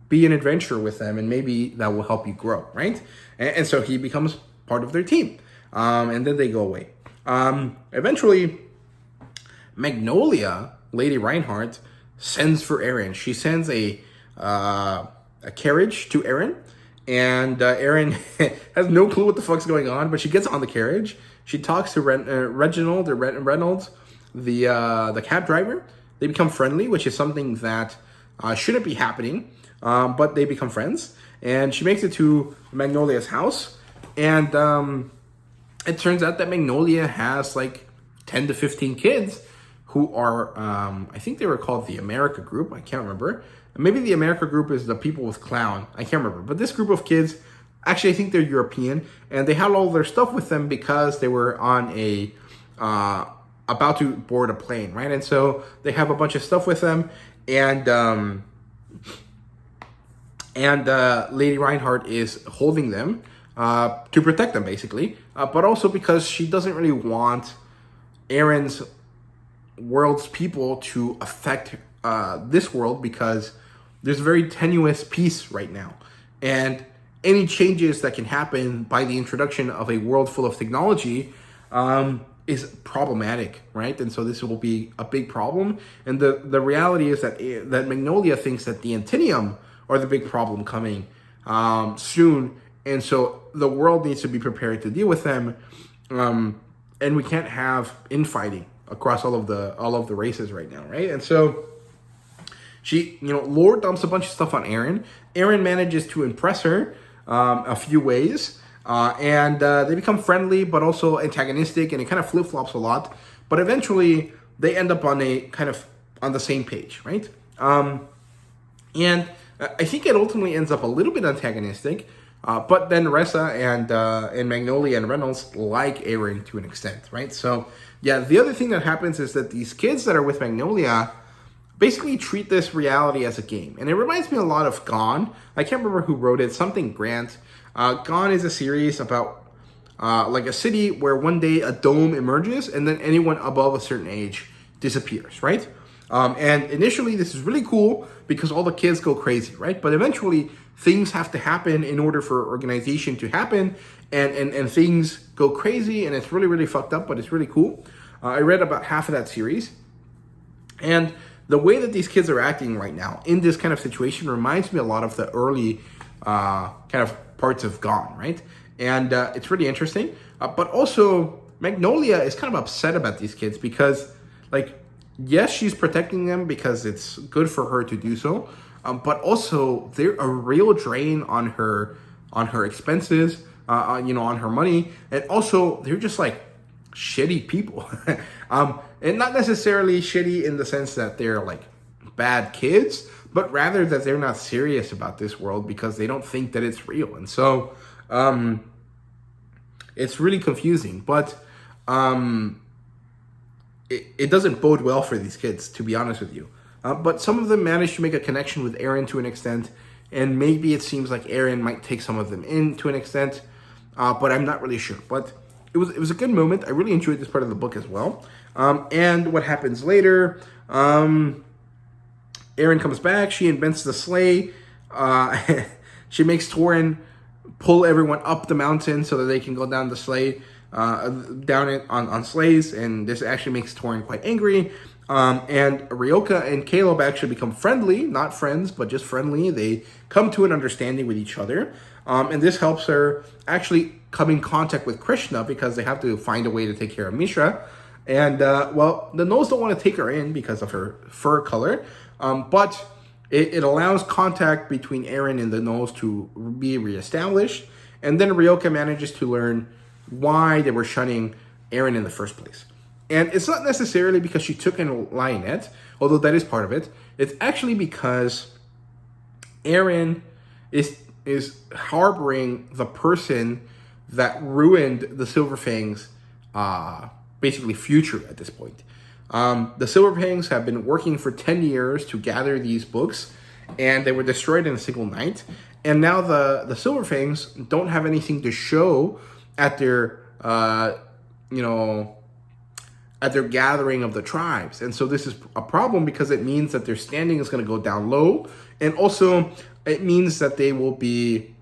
Be an adventurer with them, and maybe that will help you grow, right? And so he becomes part of their team. And then they go away. Eventually, Magnolia, Lady Reinhardt, sends for Eren. She sends a carriage to Eren, and Eren has no clue what the fuck's going on, but she gets on the carriage. She talks to Reynolds, the cab driver. They become friendly, which is something that shouldn't be happening, but they become friends. And she makes it to Magnolia's house, and it turns out that Magnolia has like 10 to 15 kids who are, I think they were called the America Group. I can't remember. Maybe the America Group is the people with clown. I can't remember. But this group of kids, actually, I think they're European, and they had all their stuff with them because they were on a about to board a plane, right? And so they have a bunch of stuff with them, and Lady Reinhardt is holding them to protect them, basically, but also because she doesn't really want Eren's world's people to affect this world, because there's a very tenuous peace right now, and any changes that can happen by the introduction of a world full of technology is problematic, right? And so this will be a big problem. And the reality is that Magnolia thinks that the Antinium are the big problem coming soon, and so the world needs to be prepared to deal with them. And and we can't have infighting across all of the races right now, right? And so she, Lord dumps a bunch of stuff on Eren. Eren manages to impress her a few ways, and they become friendly, but also antagonistic, and it kind of flip-flops a lot. But eventually, they end up on the same page, right? And I think it ultimately ends up a little bit antagonistic, but then Ressa and Magnolia and Reynolds like Eren to an extent, right? So, yeah, the other thing that happens is that these kids that are with Magnolia basically treat this reality as a game. And it reminds me a lot of Gone. I can't remember who wrote it, something Grant. Gone is a series about like a city where one day a dome emerges and then anyone above a certain age disappears, right? And initially this is really cool because all the kids go crazy, right? But eventually things have to happen in order for organization to happen, and things go crazy, and it's really, really fucked up, but it's really cool. I read about half of that series, and the way that these kids are acting right now in this kind of situation reminds me a lot of the early kind of parts of Gone, right? And it's really interesting. But also, Magnolia is kind of upset about these kids because, like, yes, she's protecting them because it's good for her to do so. But also, they're a real drain on her expenses, on her money. And also, they're just like shitty people. And not necessarily shitty in the sense that they're like bad kids, but rather that they're not serious about this world because they don't think that it's real. And so it's really confusing, but it doesn't bode well for these kids, to be honest with you. But some of them manage to make a connection with Eren to an extent, and maybe it seems like Eren might take some of them in to an extent, but I'm not really sure. But it was a good moment. I really enjoyed this part of the book as well. And what happens later, Eren comes back, she invents the sleigh, she makes Torin pull everyone up the mountain so that they can go down the sleigh, down it on sleighs, and this actually makes Torin quite angry. And Ryoka and Caleb actually become friendly, not friends, but just friendly. They come to an understanding with each other, and this helps her actually come in contact with Krishna because they have to find a way to take care of Mishra. And, well, the Noes don't want to take her in because of her fur color, but it allows contact between Eren and the Noes to be reestablished. And then Ryoka manages to learn why they were shunning Eren in the first place. And it's not necessarily because she took in a lionette, although that is part of it. It's actually because Eren is harboring the person that ruined the Silverfangs' basically future at this point. The Silverfangs have been working for 10 years to gather these books, and they were destroyed in a single night. And now the Silverfangs don't have anything to show at their, at their gathering of the tribes. And so this is a problem because it means that their standing is going to go down low. And also it means that they will be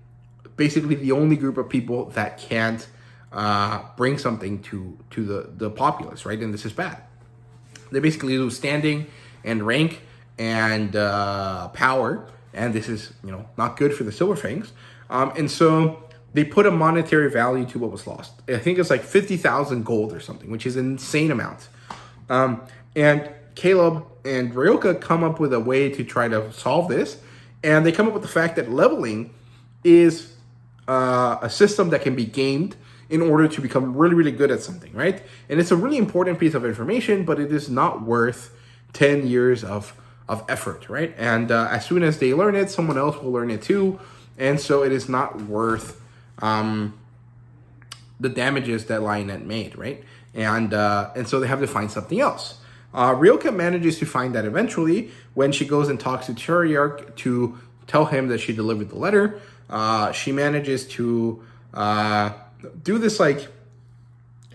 basically the only group of people that can't bring something to the populace, right? And this is bad. They basically lose standing and rank and power, and this is not good for the Silverfangs. And so they put a monetary value to what was lost. I think it's like 50,000 gold or something, which is an insane amount. And Caleb and Ryoka come up with a way to try to solve this, and they come up with the fact that leveling is a system that can be gamed in order to become really, really good at something, right? And it's a really important piece of information, but it is not worth 10 years of effort, right? And as soon as they learn it, someone else will learn it too. And so it is not worth the damages that Lionette made, right? And so they have to find something else. Ryoka manages to find that eventually when she goes and talks to Teriarch to tell him that she delivered the letter. She manages to do this like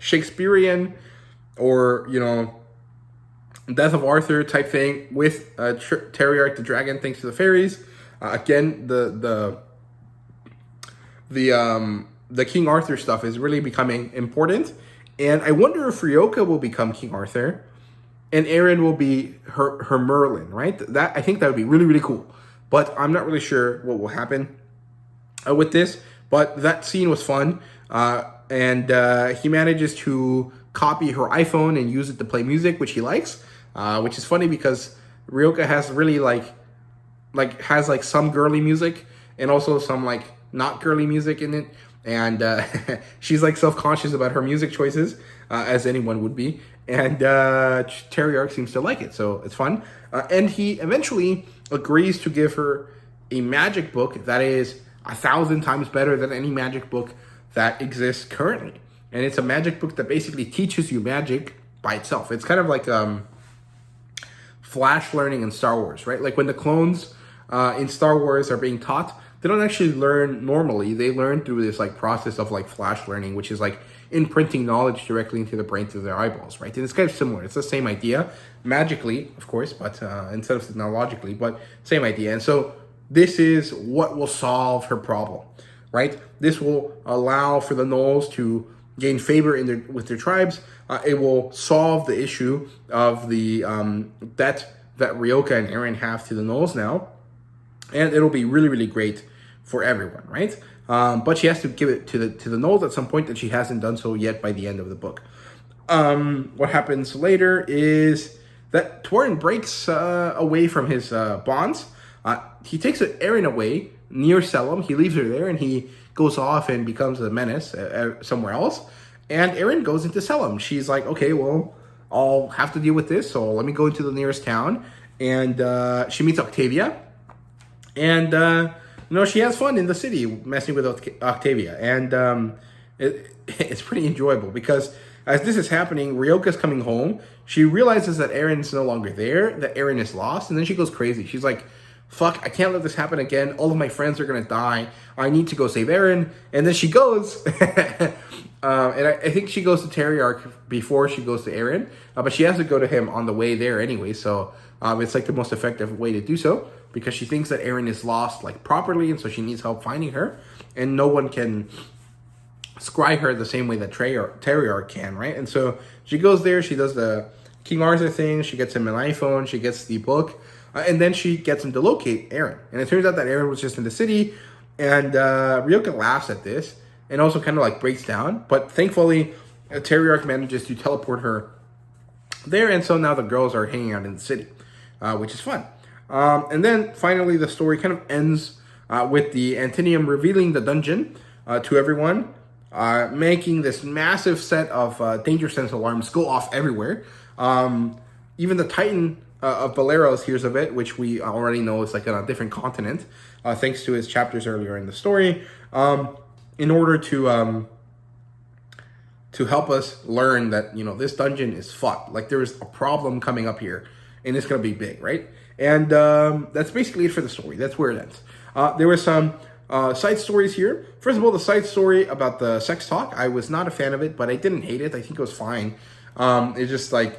Shakespearean or Death of Arthur type thing with Teriarch the dragon thanks to the fairies. Again, the King Arthur stuff is really becoming important, and I wonder if Ryoka will become King Arthur and Eren will be her Merlin, right? That I think that would be really, really cool, but I'm not really sure what will happen with this. But that scene was fun, and he manages to copy her iPhone and use it to play music, which he likes, which is funny because Ryoka has really has like some girly music and also some like not girly music in it. And she's like self-conscious about her music choices, as anyone would be. And Treyarch seems to like it, so it's fun. And he eventually agrees to give her a magic book that is 1,000 times better than any magic book that exists currently. And it's a magic book that basically teaches you magic by itself. It's kind of like flash learning in Star Wars, right? Like when the clones in Star Wars are being taught, they don't actually learn normally. They learn through this like process of like flash learning, which is like imprinting knowledge directly into the brain through their eyeballs, right? And it's kind of similar. It's the same idea, magically, of course, but instead of technologically, but same idea. And so this is what will solve her problem, right? This will allow for the Gnolls to gain favor with their tribes. It will solve the issue of the debt that Ryoka and Eren have to the Gnolls now. And it'll be really, really great for everyone, right? But she has to give it to the Gnolls at some point, and she hasn't done so yet by the end of the book. What happens later is that Torin breaks away from his bonds. He takes Eren away near Selim. He leaves her there, and he goes off and becomes a menace somewhere else. And Eren goes into Selim. She's like, okay, well, I'll have to deal with this, so let me go into the nearest town. And she meets Octavia. And, she has fun in the city messing with Octavia. And it's pretty enjoyable because as this is happening, Ryoka's coming home. She realizes that Eren's no longer there, that Eren is lost. And then she goes crazy. She's like, fuck, I can't let this happen again. All of my friends are going to die. I need to go save Eren. And then she goes. And I think she goes to Treyarch before she goes to Eren. But she has to go to him on the way there anyway. So it's like the most effective way to do so, because she thinks that Eren is lost like properly, and so she needs help finding her, and no one can scry her the same way that Treyarch can, right? And so she goes there, she does the King Arthur thing, she gets him an iPhone, she gets the book, and then she gets him to locate Eren. And it turns out that Eren was just in the city, and Ryoka laughs at this, and also kind of like breaks down, but thankfully Treyarch manages to teleport her there, and so now the girls are hanging out in the city, which is fun. And then finally, the story kind of ends with the Antinium revealing the dungeon to everyone, making this massive set of danger sense alarms go off everywhere. Even the Titan of Baleros hears of it, which we already know is like on a different continent, thanks to his chapters earlier in the story, in order to help us learn that, this dungeon is fucked. Like there is a problem coming up here, and it's going to be big, right? And that's basically it for the story. That's where it ends. There were some side stories here. First of all, the side story about the sex talk. I was not a fan of it, but I didn't hate it. I think it was fine. It's just like,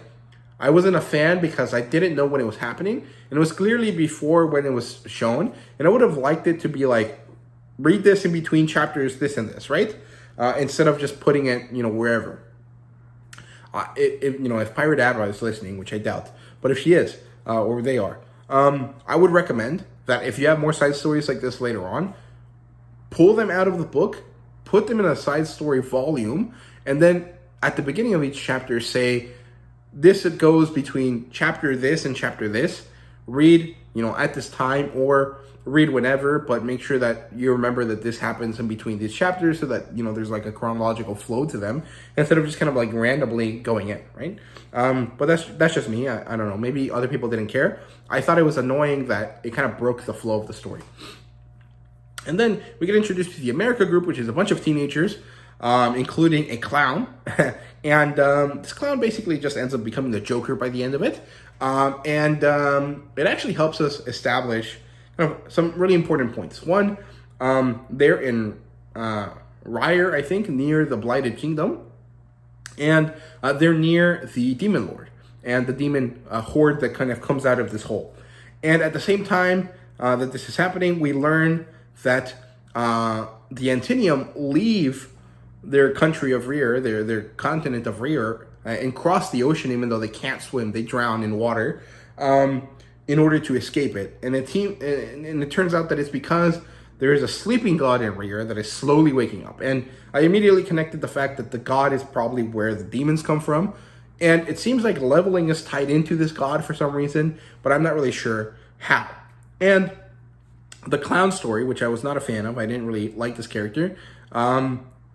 I wasn't a fan because I didn't know when it was happening. And it was clearly before when it was shown. And I would have liked it to be like, read this in between chapters, this and this, right? Instead of just putting it, wherever. If pirateaba is listening, which I doubt, but if she is, or they are, I would recommend that if you have more side stories like this later on, pull them out of the book, put them in a side story volume, and then at the beginning of each chapter say, this goes between chapter this and chapter this. Read, at this time, or read whenever, but make sure that you remember that this happens in between these chapters so that, there's like a chronological flow to them instead of just kind of like randomly going in, right? But that's just me. I don't know. Maybe other people didn't care. I thought it was annoying that it kind of broke the flow of the story. And then we get introduced to the America group, which is a bunch of teenagers, including a clown. And this clown basically just ends up becoming the Joker by the end of it. And it actually helps us establish some really important points. One, they're in Ryer, I think, near the Blighted Kingdom. And they're near the Demon Lord and the demon horde that kind of comes out of this hole. And at the same time that this is happening, we learn that the Antinium leave their country of Ryer, their continent of Ryer, and cross the ocean even though they can't swim. They drown in water in order to escape it. And it turns out that it's because there is a sleeping god in Ryo that is slowly waking up. And I immediately connected the fact that the god is probably where the demons come from. And it seems like leveling is tied into this god for some reason, but I'm not really sure how. And the clown story, which I was not a fan of, I didn't really like this character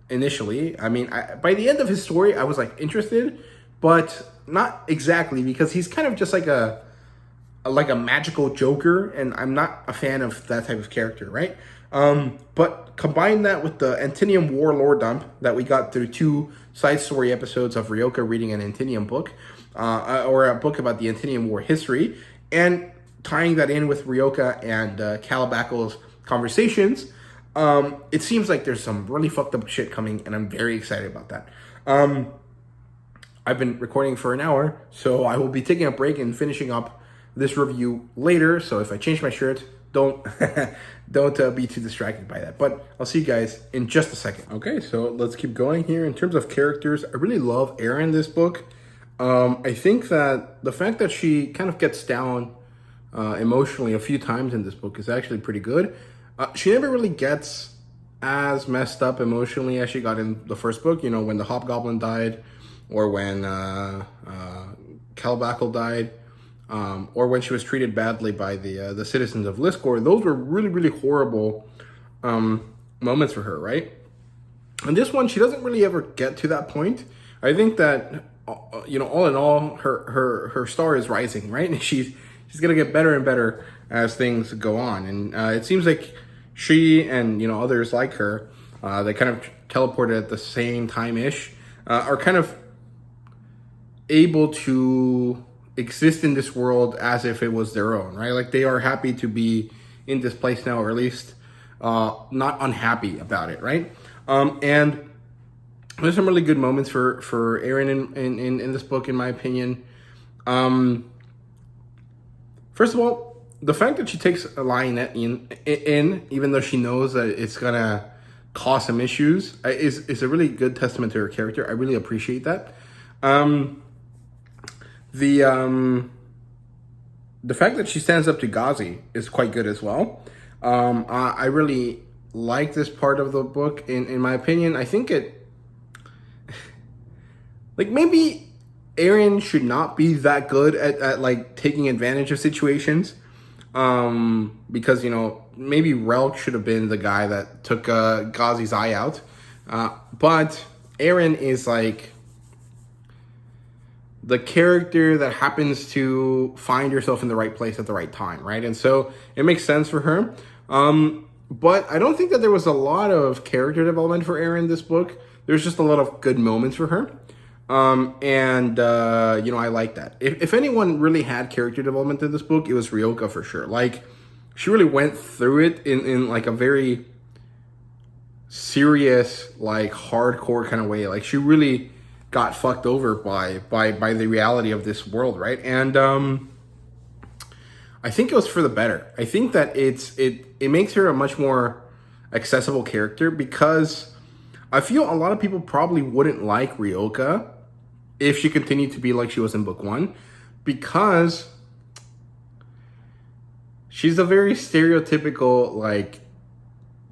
initially. I mean, by the end of his story, I was like interested, but not exactly, because he's kind of just like a magical joker, and I'm not a fan of that type of character, right? But combine that with the Antinium Warlord dump that we got through 2 side story episodes of Ryoka reading an Antinium book, or a book about the Antinium War history, and tying that in with Ryoka and Calabacle's conversations, it seems like there's some really fucked up shit coming, and I'm very excited about that. I've been recording for an hour, so I will be taking a break and finishing up this review later. So if I change my shirt, don't be too distracted by that. But I'll see you guys in just a second. Okay, so let's keep going here. In terms of characters, I really love Erin this book. I think that the fact that she kind of gets down emotionally a few times in this book is actually pretty good. She never really gets as messed up emotionally as she got in the first book, you know, when the Hobgoblin died, or when Calabacle died, or when she was treated badly by the citizens of Liscor. Those were really, really horrible moments for her, right? And this one, she doesn't really ever get to that point. I think that, you know, all in all, her star is rising, right? And she's gonna get better and better as things go on. And it seems like she and, you know, others like her, they kind of teleported at the same time-ish, are kind of able to exist in this world as if it was their own, right? Like, they are happy to be in this place now, or at least not unhappy about it, right? And there's some really good moments for Erin in this book, in my opinion. First of all, the fact that she takes a lionette in, even though she knows that it's gonna cause some issues, is a really good testament to her character. I really appreciate that. The fact that she stands up to Gazi is quite good as well. I really like this part of the book. In my opinion, I think it, like, maybe Erin should not be that good at like taking advantage of situations. Because, you know, maybe Relk should have been the guy that took Gazi's eye out. But Erin is like the character that happens to find herself in the right place at the right time, right? And so it makes sense for her. But I don't think that there was a lot of character development for Erin this book. There's just a lot of good moments for her. You know, I like that. If anyone really had character development in this book, it was Ryoka for sure. Like, she really went through it in like a very serious, like, hardcore kind of way. Like, she really got fucked over by the reality of this world, right? And I think it was for the better. I think that it makes her a much more accessible character, because I feel a lot of people probably wouldn't like Ryoka if she continued to be like she was in book 1, because she's a very stereotypical, like,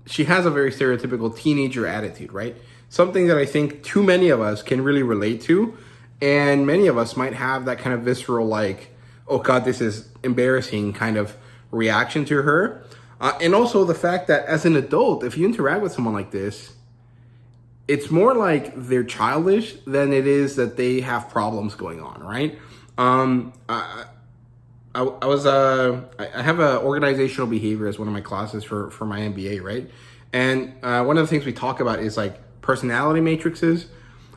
she has a very stereotypical teenager attitude, right? Something that I think too many of us can really relate to, and many of us might have that kind of visceral, like, oh God, this is embarrassing kind of reaction to her. And also the fact that as an adult, if you interact with someone like this, it's more like they're childish than it is that they have problems going on, right? I have a organizational behavior as one of my classes for my MBA, right? And one of the things we talk about is like personality matrices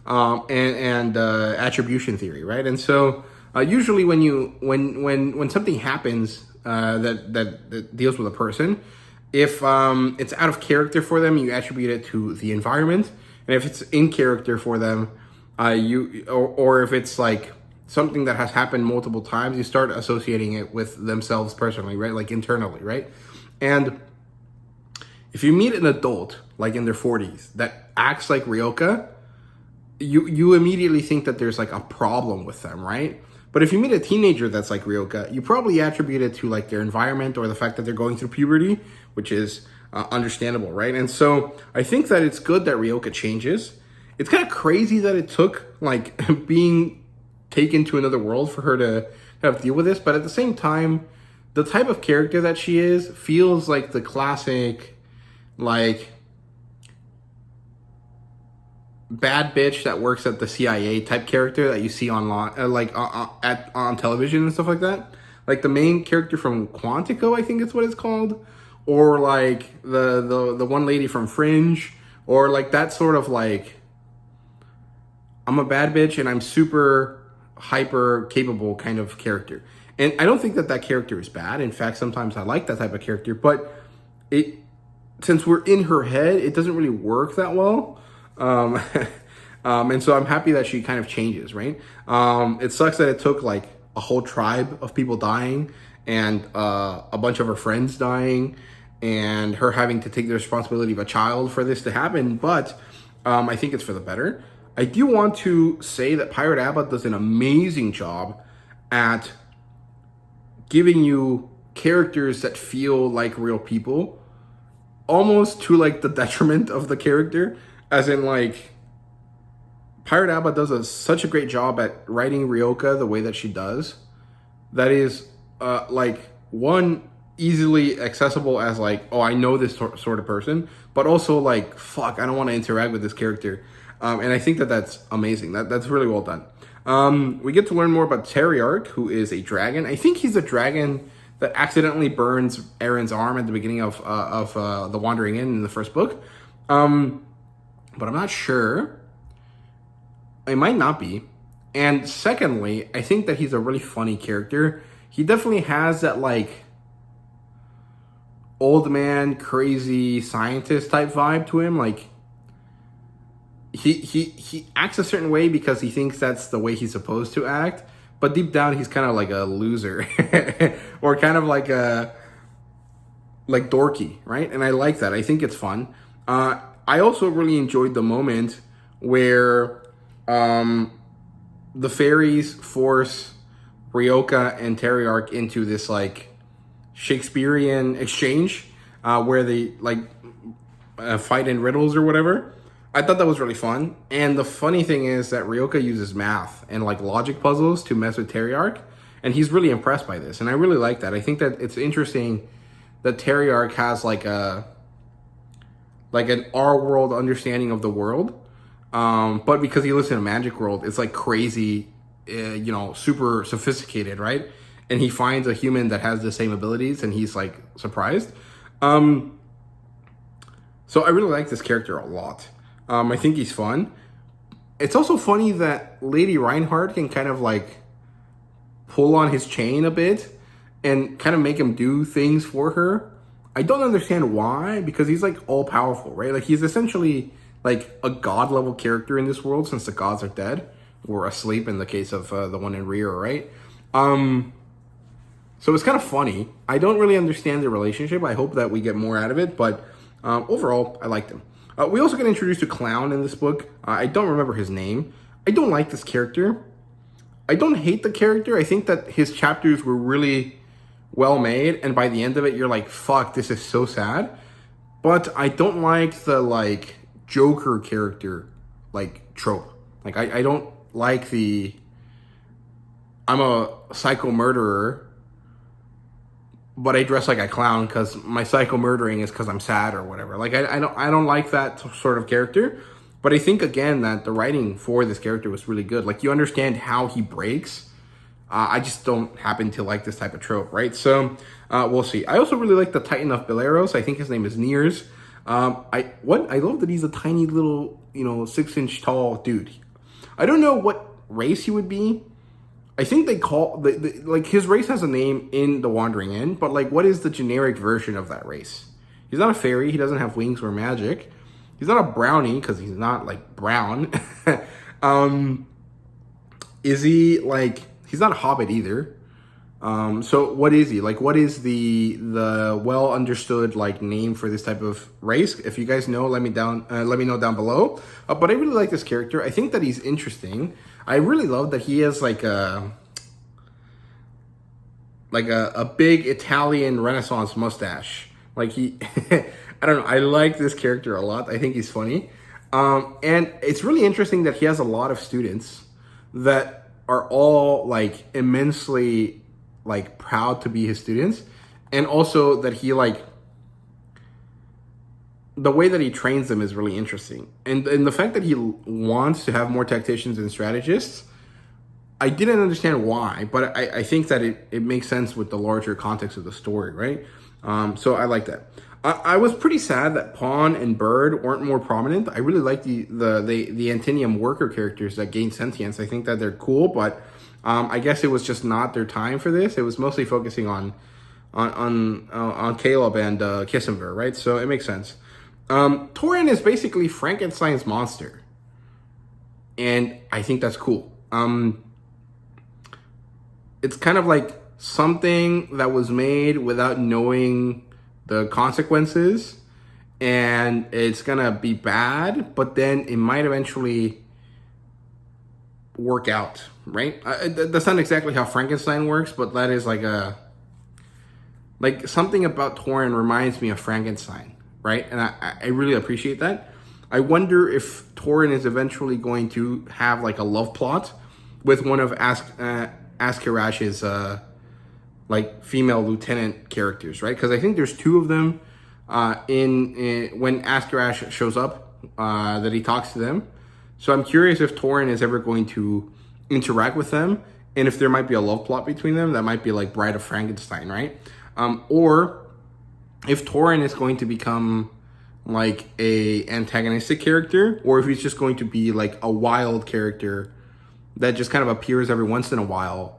and attribution theory, right? And so usually when something happens that deals with a person, if it's out of character for them, you attribute it to the environment. And if it's in character for them, or if it's like something that has happened multiple times, you start associating it with themselves personally, right? Like internally, right? And if you meet an adult, like in their 40s, that acts like Ryoka, you immediately think that there's like a problem with them, right? But if you meet a teenager that's like Ryoka, you probably attribute it to like their environment or the fact that they're going through puberty, which is understandable, right? And so I think that it's good that Ryoka changes. It's kind of crazy that it took like being taken to another world for her to kind of deal with this, but at the same time, the type of character that she is feels like the classic, like, bad bitch that works at the CIA type character that you see online, on television and stuff like that. Like the main character from Quantico, I think it's what it's called, or like the one lady from Fringe, or like that sort of like, I'm a bad bitch and I'm super hyper capable kind of character. And I don't think that that character is bad. In fact, sometimes I like that type of character, but since we're in her head, it doesn't really work that well. And so I'm happy that she kind of changes, right? It sucks that it took like a whole tribe of people dying and a bunch of her friends dying and her having to take the responsibility of a child for this to happen. But I think it's for the better. I do want to say that pirateaba does an amazing job at giving you characters that feel like real people, almost to like the detriment of the character. As in, like, pirateaba does such a great job at writing Ryoka the way that she does. That is, like, one, easily accessible as, like, oh, I know this sort of person. But also, like, fuck, I don't want to interact with this character. And I think that that's amazing. That's really well done. We get to learn more about Teriarch, who is a dragon. I think he's a dragon that accidentally burns Aaron's arm at the beginning of The Wandering Inn in the first book. But I'm not sure. It might not be. And secondly, I think that he's a really funny character. He definitely has that, like, old man, crazy scientist type vibe to him. Like, he acts a certain way because he thinks that's the way he's supposed to act. But deep down, he's kind of like a loser. Or kind of like dorky, right? And I like that. I think it's fun. I also really enjoyed the moment where the fairies force Ryoka and Teriarch into this like Shakespearean exchange where they like fight in riddles or whatever. I thought that was really fun. And the funny thing is that Ryoka uses math and like logic puzzles to mess with Teriarch, and he's really impressed by this. And I really like that. I think that it's interesting that Teriarch has like an our world understanding of the world, but because he lives in a magic world, it's like crazy, super sophisticated, right? And he finds a human that has the same abilities, and he's like surprised. So I really like this character a lot. I think he's fun. It's also funny that Lady Reinhardt can kind of like pull on his chain a bit and kind of make him do things for her. I don't understand why, because he's like all powerful, right? Like he's essentially like a god level character in this world since the gods are dead or asleep in the case of the one in Rio, right? So it's kind of funny. I don't really understand the relationship. I hope that we get more out of it, but overall, I liked him. We also get introduced to Clown in this book. I don't remember his name. I don't like this character. I don't hate the character. I think that his chapters were really well made, and by the end of it, you're like, fuck, this is so sad. But I don't like the, like, Joker character, like, trope. Like, I don't like the, I'm a psycho murderer, but I dress like a clown because my psycho murdering is because I'm sad or whatever. Like, I don't like that sort of character. But I think, again, that the writing for this character was really good. Like, you understand how he breaks. I just don't happen to like this type of trope, right? So, we'll see. I also really like the Titan of Beleros. I think his name is Nears. I love that he's a tiny little, 6-inch tall dude. I don't know what race he would be. I think they call, like, his race has a name in The Wandering Inn, but, like, what is the generic version of that race? He's not a fairy. He doesn't have wings or magic. He's not a brownie, because he's not, like, brown. Is he, like, he's not a hobbit either. So what is he? Like, what is the well understood like name for this type of race? If you guys know, let me know down below. But I really like this character. I think that he's interesting. I really love that he has like a big Italian Renaissance mustache. Like he, I don't know. I like this character a lot. I think he's funny. And it's really interesting that he has a lot of students that are all like immensely like proud to be his students. And also that he like, the way that he trains them is really interesting. And the fact that he wants to have more tacticians and strategists, I didn't understand why, but I think that it makes sense with the larger context of the story, right? So I like that. I was pretty sad that Pawn and Bird weren't more prominent. I really like the Antinium worker characters that gain sentience. I think that they're cool, but I guess it was just not their time for this. It was mostly focusing on Caleb and Kissenberg, right? So it makes sense. Torin is basically Frankenstein's monster, and I think that's cool. It's kind of like something that was made without knowing the consequences, and it's gonna be bad, but then it might eventually work out, right? That's not exactly how Frankenstein works, but that is like something about Torin reminds me of Frankenstein, right? And I really appreciate that. I wonder if Torin is eventually going to have like a love plot with one of Askarash's like female lieutenant characters, right? Because I think there's two of them in when Askarash shows up that he talks to them. So I'm curious if Torin is ever going to interact with them, and if there might be a love plot between them that might be like Bride of Frankenstein, right? Or if Torin is going to become like a antagonistic character, or if he's just going to be like a wild character that just kind of appears every once in a while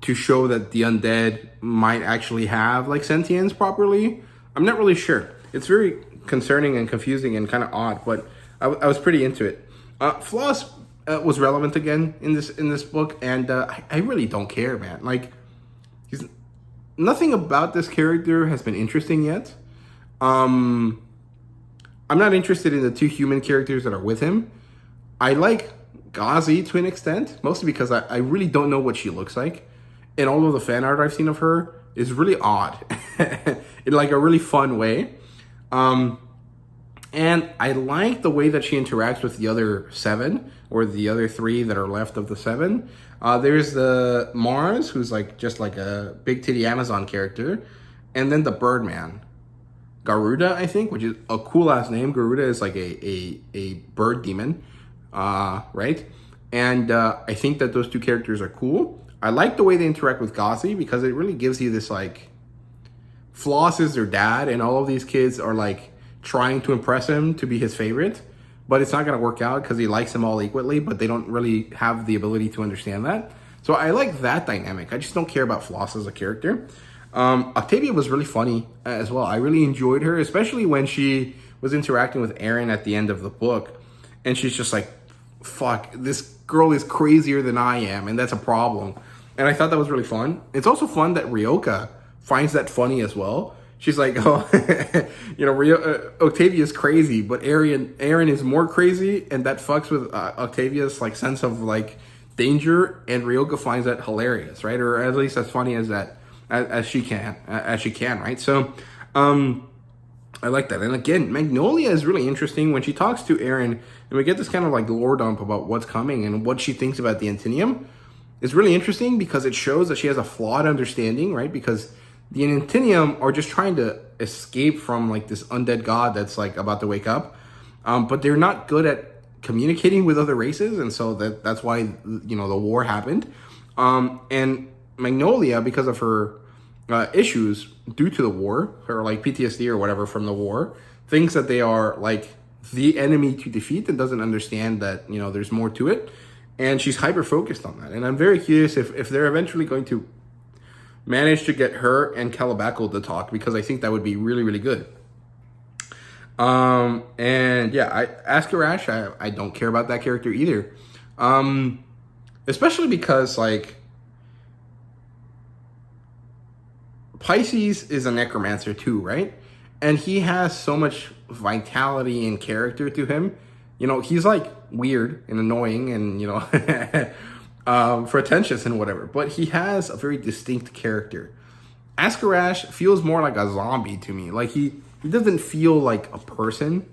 to show that the undead might actually have like sentience properly. I'm not really sure. It's very concerning and confusing and kind of odd, but I was pretty into it. Floss was relevant again in this book, and I really don't care, man. Like, nothing about this character has been interesting yet. I'm not interested in the two human characters that are with him. I like Ghazi to an extent, mostly because I really don't know what she looks like. And all of the fan art I've seen of her is really odd in like a really fun way. And I like the way that she interacts with the other 7 or the other 3 that are left of the 7. There's the Mars, who's like just like a big titty Amazon character. And then the Birdman, Garuda, I think, which is a cool ass name. Garuda is like a bird demon, right? And I think that those two characters are cool. I like the way they interact with Ghazi because it really gives you this like, Floss is their dad, and all of these kids are like trying to impress him to be his favorite, but it's not going to work out because he likes them all equally, but they don't really have the ability to understand that. So I like that dynamic. I just don't care about Floss as a character. Octavia was really funny as well. I really enjoyed her, especially when she was interacting with Aaron at the end of the book, and she's just like, fuck, this girl is crazier than I am, and that's a problem. And I thought that was really fun. It's also fun that Ryoka finds that funny as well. She's like, oh, you know, Octavia's crazy, but Aaron is more crazy, and that fucks with Octavia's like sense of like danger, and Ryoka finds that hilarious, right? Or at least as funny as that as she can, right? So I like that. And again, Magnolia is really interesting when she talks to Aaron, and we get this kind of like lore dump about what's coming and what she thinks about the Antinium. It's really interesting because it shows that she has a flawed understanding, right? Because the Antinium are just trying to escape from like this undead god that's like about to wake up. But they're not good at communicating with other races, and so that's why, you know, the war happened. And Magnolia, because of her issues due to the war, or like PTSD or whatever from the war, thinks that they are like the enemy to defeat and doesn't understand that, you know, there's more to it. And she's hyper focused on that. And I'm very curious if they're eventually going to manage to get her and Calabaco to talk, because I think that would be really, really good. And yeah, Askarash, I don't care about that character either. Especially because like Pisces is a necromancer too, right? And he has so much vitality and character to him. You know, he's like weird and annoying and, you know, pretentious and whatever, but he has a very distinct character. Askerash feels more like a zombie to me. Like he doesn't feel like a person.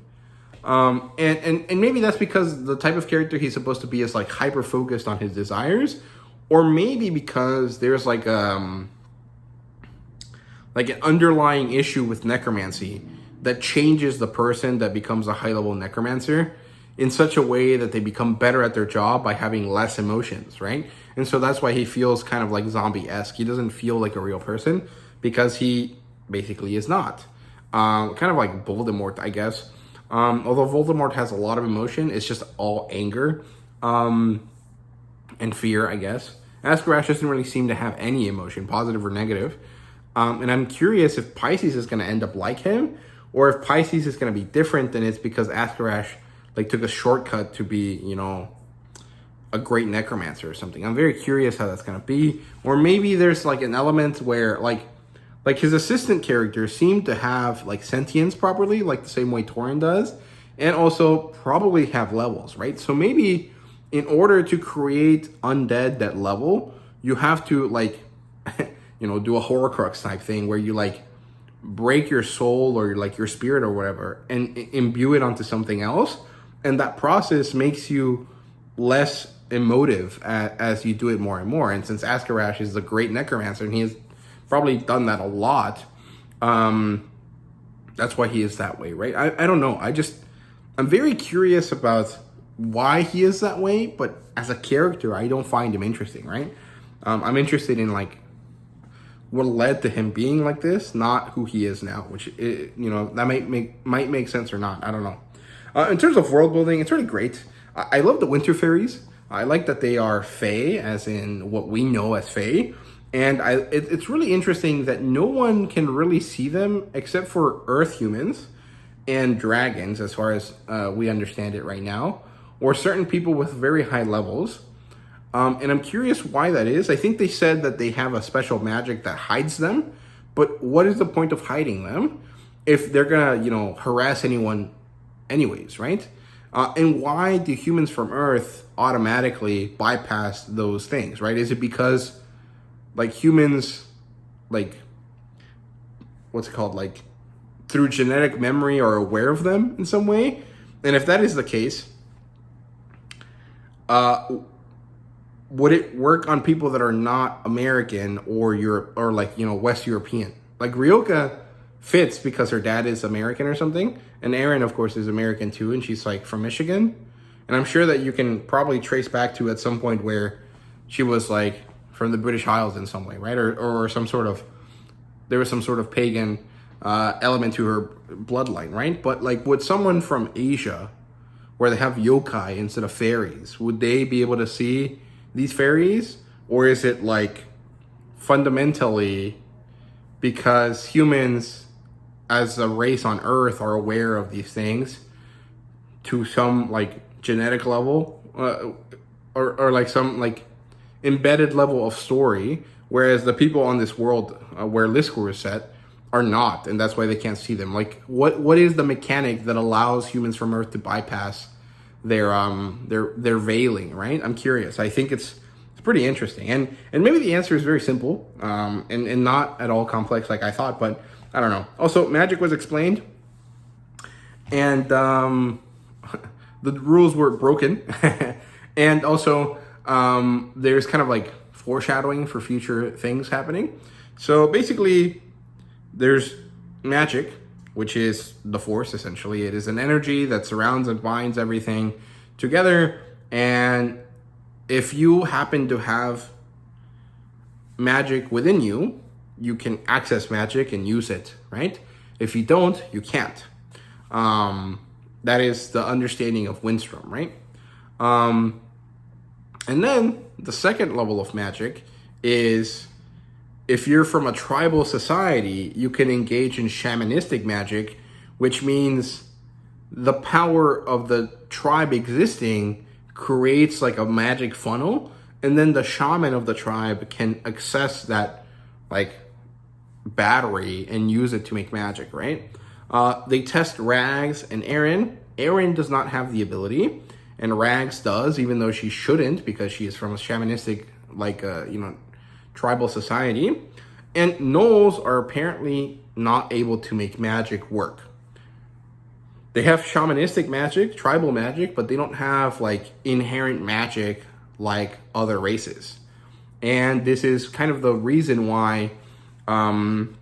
And maybe that's because the type of character he's supposed to be is like hyper focused on his desires, or maybe because there's like an underlying issue with necromancy that changes the person that becomes a high level necromancer in such a way that they become better at their job by having less emotions, right? And so that's why he feels kind of like zombie-esque. He doesn't feel like a real person because he basically is not. Kind of like Voldemort, I guess. Although Voldemort has a lot of emotion, it's just all anger and fear, I guess. Askerash doesn't really seem to have any emotion, positive or negative. And I'm curious if Pisces is going to end up like him, or if Pisces is going to be different, and it's because Askerash like took a shortcut to be, you know, a great necromancer or something. I'm very curious how that's going to be. Or maybe there's like an element where like his assistant characters seem to have like sentience properly, like the same way Torin does, and also probably have levels, right? So maybe in order to create undead that level, you have to like, you know, do a Horcrux type thing where you like break your soul or like your spirit or whatever and imbue it onto something else. And that process makes you less emotive as you do it more and more. And since Askerash is a great necromancer and he has probably done that a lot, that's why he is that way, right? I don't know. I'm very curious about why he is that way, but as a character, I don't find him interesting, right? I'm interested in like what led to him being like this, not who he is now, which, you know, that might make sense or not. I don't know. In terms of world building, it's really great. I love the winter fairies. I like that they are fae, as in what we know as fae. And it's really interesting that no one can really see them except for earth humans and dragons, as far as we understand it right now, or certain people with very high levels. And I'm curious why that is. I think they said that they have a special magic that hides them, but what is the point of hiding them if they're gonna, you know, harass anyone anyways, right? And why do humans from Earth automatically bypass those things, right? Is it because like humans, like, what's it called? Like through genetic memory are aware of them in some way? And if that is the case, would it work on people that are not American or Europe or like, you know, West European? Like Ryoka fits because her dad is American or something. And Erin, of course, is American too. And she's like from Michigan. And I'm sure that you can probably trace back to at some point where she was like from the British Isles in some way, right? Or some sort of, there was some sort of pagan element to her bloodline, right? But like would someone from Asia where they have yokai instead of fairies, would they be able to see these fairies? Or is it like fundamentally because humans as a race on Earth are aware of these things to some like genetic level or like some like embedded level of story, whereas the people on this world where Liskor is set are not, and that's why they can't see them. Like what is the mechanic that allows humans from Earth to bypass their veiling, right? I'm curious. I think it's pretty interesting, and maybe the answer is very simple and not at all complex like I thought, but I don't know. Also, magic was explained, and the rules were broken, and also there's kind of like foreshadowing for future things happening. So basically, there's magic, which is the force, essentially. It is an energy that surrounds and binds everything together, and if you happen to have magic within you, you can access magic and use it, right? If you don't, you can't. That is the understanding of Windstrom, right? And then the second level of magic is if you're from a tribal society, you can engage in shamanistic magic, which means the power of the tribe existing creates like a magic funnel, and then the shaman of the tribe can access that like battery and use it to make magic, right? They test Rags and Erin. Erin does not have the ability, and Rags does, even though she shouldn't because she is from a shamanistic, like, tribal society. And gnolls are apparently not able to make magic work. They have shamanistic magic, tribal magic, but they don't have like inherent magic like other races. And this is kind of the reason why the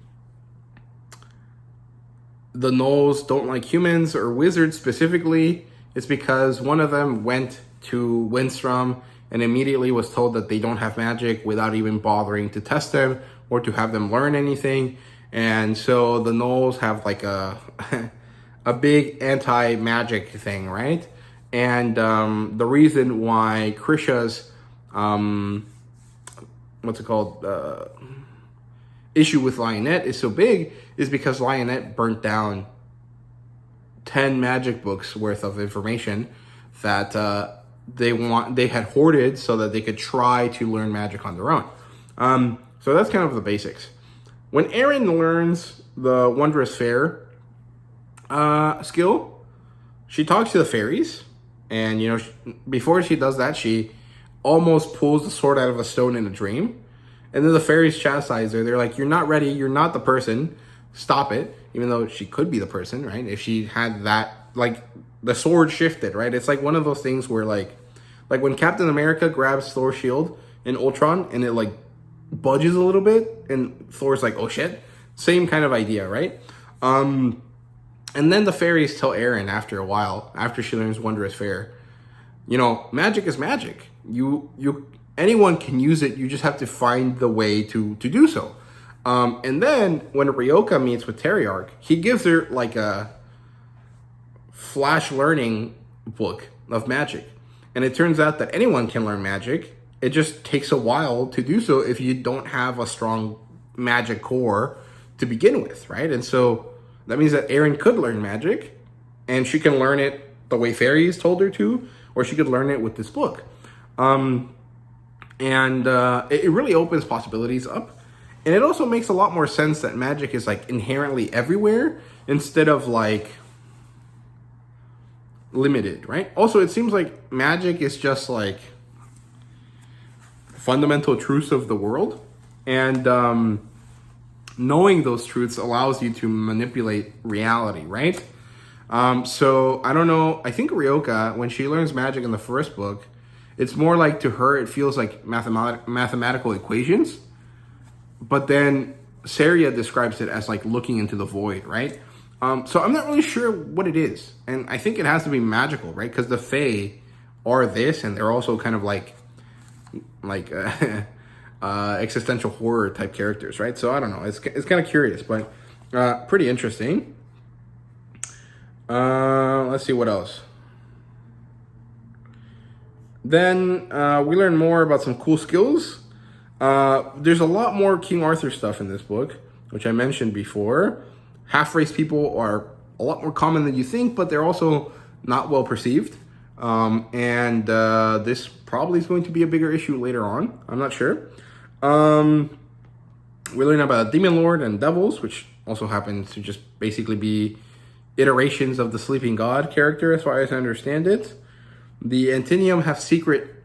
gnolls don't like humans or wizards specifically. It's because one of them went to Windstrom and immediately was told that they don't have magic without even bothering to test them or to have them learn anything. And so the gnolls have like a a big anti-magic thing, right? And the reason why Krisha's issue with Lionette is so big is because Lionette burnt down 10 magic books worth of information that they had hoarded so that they could try to learn magic on their own. So that's kind of the basics. When Eren learns the Wondrous Fair skill, she talks to the fairies, and you know, before she does that, she almost pulls the sword out of a stone in a dream, and then the fairies chastise her. They're like, "You're not ready. You're not the person. Stop it." Even though she could be the person, right? If she had that, like, the sword shifted, right? It's like one of those things where like when Captain America grabs Thor's shield in Ultron and it like budges a little bit, and Thor's like, "Oh shit!" Same kind of idea, right? And then the fairies tell Eren after a while, after she learns Wondrous Fair, you know, magic is magic. Anyone can use it. You just have to find the way to do so. And then when Ryoka meets with Teriarch, he gives her like a flash learning book of magic. And it turns out that anyone can learn magic. It just takes a while to do so if you don't have a strong magic core to begin with, right? And so that means that Eren could learn magic, and she can learn it the way fairies told her to, or she could learn it with this book. It really opens possibilities up. And it also makes a lot more sense that magic is like inherently everywhere instead of like limited, right? Also, it seems like magic is just like fundamental truths of the world. And knowing those truths allows you to manipulate reality, right? So I don't know. I think Ryoka, when she learns magic in the first book, it's more like, to her, it feels like mathematical equations. But then Saria describes it as like looking into the void, right? So I'm not really sure what it is. And I think it has to be magical, right? Because the Fae are this, and they're also kind of like existential horror type characters, right? So I don't know. It's kind of curious, but pretty interesting. Let's see what else. Then we learn more about some cool skills. There's a lot more King Arthur stuff in this book, which I mentioned before. Half-race people are a lot more common than you think, but they're also not well perceived. This probably is going to be a bigger issue later on. I'm not sure. We learn about Demon Lord and Devils, which also happens to just basically be iterations of the Sleeping God character, as far as I understand it. The Antinium have secret,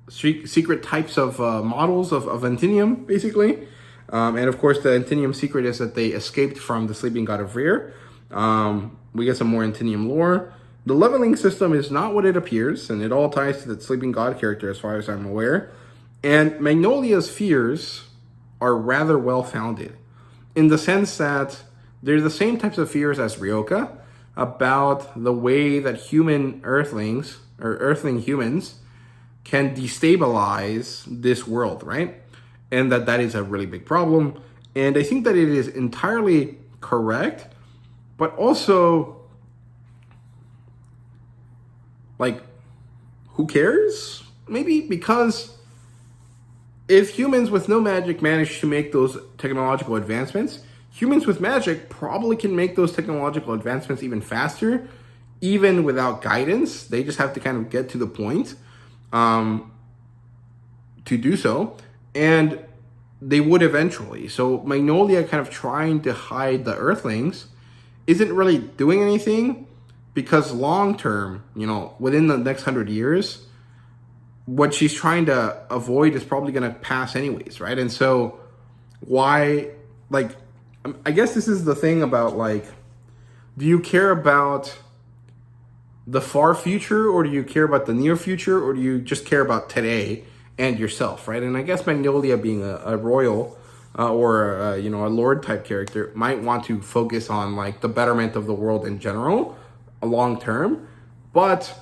secret types of models of Antinium, basically. And of course, the Antinium secret is that they escaped from the Sleeping God of Rear. We get some more Antinium lore. The leveling system is not what it appears, and it all ties to the Sleeping God character, as far as I'm aware. And Magnolia's fears are rather well-founded, in the sense that they're the same types of fears as Ryoka, about the way that human earthlings, or earthling humans, can destabilize this world, right? And that is a really big problem. And I think that it is entirely correct, but also, like, who cares? Maybe, because if humans with no magic manage to make those technological advancements, humans with magic probably can make those technological advancements even faster, even without guidance. They just have to kind of get to the point to do so, and they would eventually. So Magnolia kind of trying to hide the Earthlings isn't really doing anything, because long term, you know, within the next 100 years, what she's trying to avoid is probably going to pass anyways, right? And so why, like, I guess this is the thing about, like, do you care about the far future, or do you care about the near future, or do you just care about today and yourself, right? And I guess Magnolia, being a royal or a lord type character, might want to focus on like the betterment of the world in general, long term. But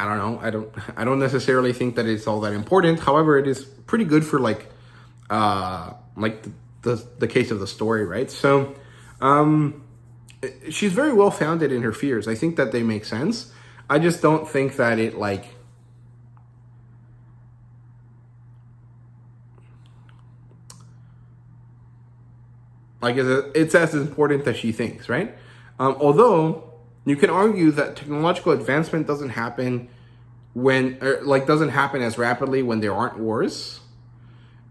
I don't know. I don't necessarily think that it's all that important. However, it is pretty good for like the case of the story, right? So she's very well founded in her fears. I think that they make sense. I just don't think that it it's as important as she thinks, right? Although you can argue that technological advancement doesn't happen doesn't happen as rapidly when there aren't wars.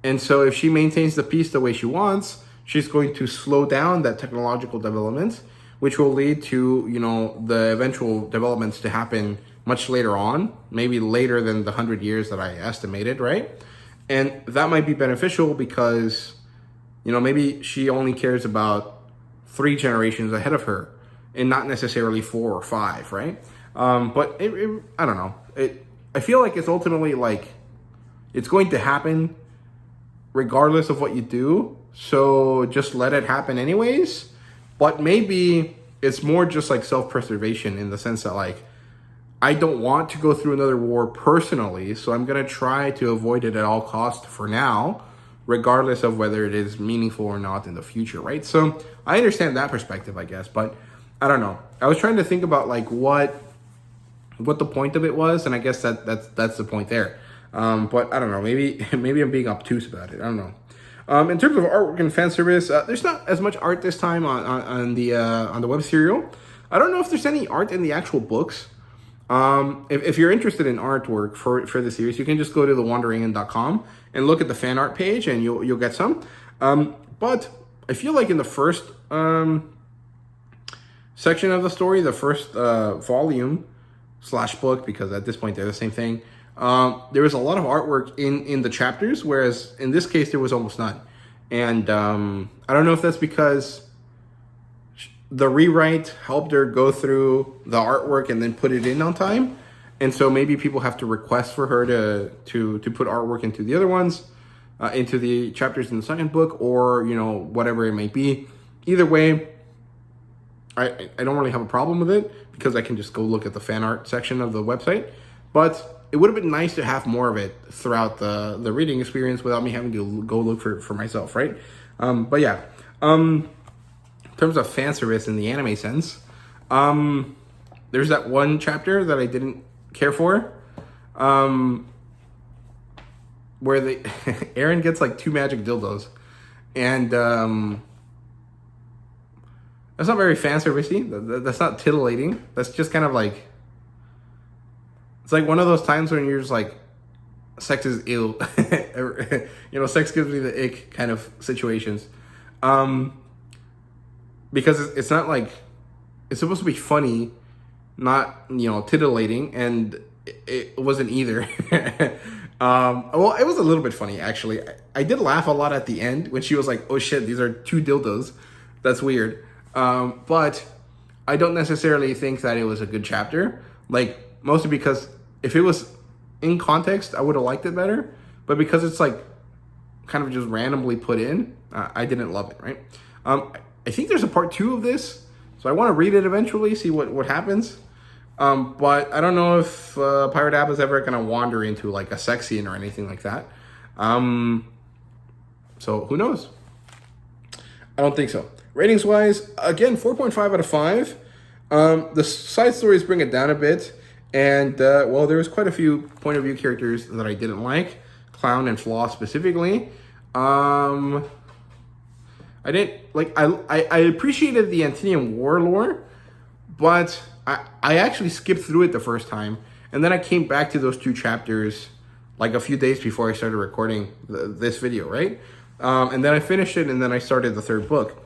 And so if she maintains the peace the way she wants, she's going to slow down that technological development, which will lead to, the eventual developments to happen much later on, maybe later than the 100 years that I estimated, right? And that might be beneficial because, maybe she only cares about 3 generations ahead of her and not necessarily 4 or 5, right? But I don't know. I feel like it's ultimately it's going to happen regardless of what you do. So just let it happen anyways. But maybe it's more just like self-preservation, in the sense that I don't want to go through another war personally, so I'm going to try to avoid it at all costs for now, regardless of whether it is meaningful or not in the future, right? So I understand that perspective, I guess, but I don't know. I was trying to think about what the point of it was, and I guess that's the point there. But I don't know. Maybe I'm being obtuse about it. I don't know. In terms of artwork and fan service, there's not as much art this time on the web serial. I don't know if there's any art in the actual books. If you're interested in artwork for the series, you can just go to thewanderingind.com and look at the fan art page, and you'll get some. But I feel like in the first section of the story, the first volume / book, because at this point they're the same thing, there was a lot of artwork in the chapters, whereas in this case there was almost none. And I don't know if that's because the rewrite helped her go through the artwork and then put it in on time, and so maybe people have to request for her to put artwork into the other ones, into the chapters in the second book, or whatever it may be. Either way, I don't really have a problem with it, because I can just go look at the fan art section of the website. But it would have been nice to have more of it throughout the reading experience without me having to go look for myself, right? But yeah, in terms of fan service in the anime sense, there's that one chapter that I didn't care for, where Eren gets 2 magic dildos, and that's not very fan servicey. That's not titillating. That's just kind of it's like one of those times when you're just sex is ill. Sex gives me the ick kind of situations. Because it's not it's supposed to be funny, not, titillating, and it wasn't either. Well, it was a little bit funny, actually. I did laugh a lot at the end when she was like, oh shit, these are 2 dildos. That's weird. But I don't necessarily think that it was a good chapter. Mostly because if it was in context, I would have liked it better. But because it's kind of just randomly put in, I didn't love it, right? I think there's a part 2 of this, so I want to read it eventually, see what happens. But I don't know if pirateaba is ever going to wander into a sex scene or anything like that. So who knows? I don't think so. Ratings wise, again, 4.5 out of 5. The side stories bring it down a bit, and there was quite a few point of view characters that I didn't like, Clown and Flaw specifically. I didn't I appreciated the Antinian War lore, but I actually skipped through it the first time, and then I came back to those 2 chapters a few days before I started recording this video, right? And then I finished it, and then I started the 3rd book.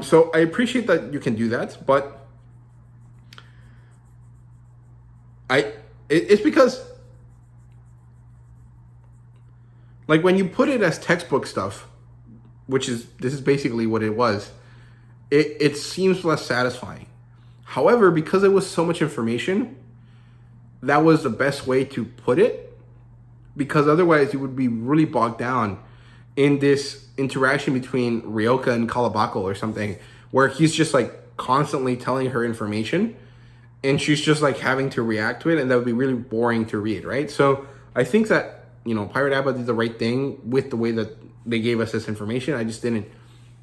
So I appreciate that you can do that, but It's because, like, when you put it as textbook stuff, this is basically what it was, it seems less satisfying. However, because it was so much information, that was the best way to put it, because otherwise you would be really bogged down in this interaction between Ryoka and Kalabako or something, where he's just like constantly telling her information and she's just like having to react to it, and that would be really boring to read, right? So I think that, pirateaba did the right thing with the way that they gave us this information. I just didn't,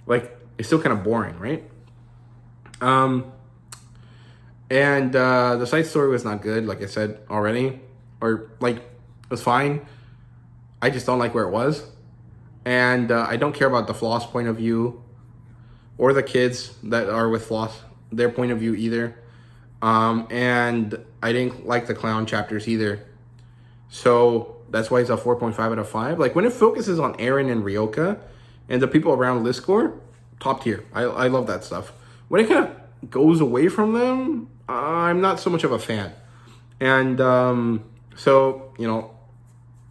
like, it's still kind of boring, right? And the side story was not good, like I said already, or like, it was fine. I just don't like where it was. And I don't care about the Floss point of view or the kids that are with Floss, their point of view either. And I didn't like the clown chapters either. So that's why it's a 4.5 out of 5. Like, when it focuses on Eren and Ryoka and the people around Liscor, top tier. I love that stuff. When it kind of goes away from them, I'm not so much of a fan. And so,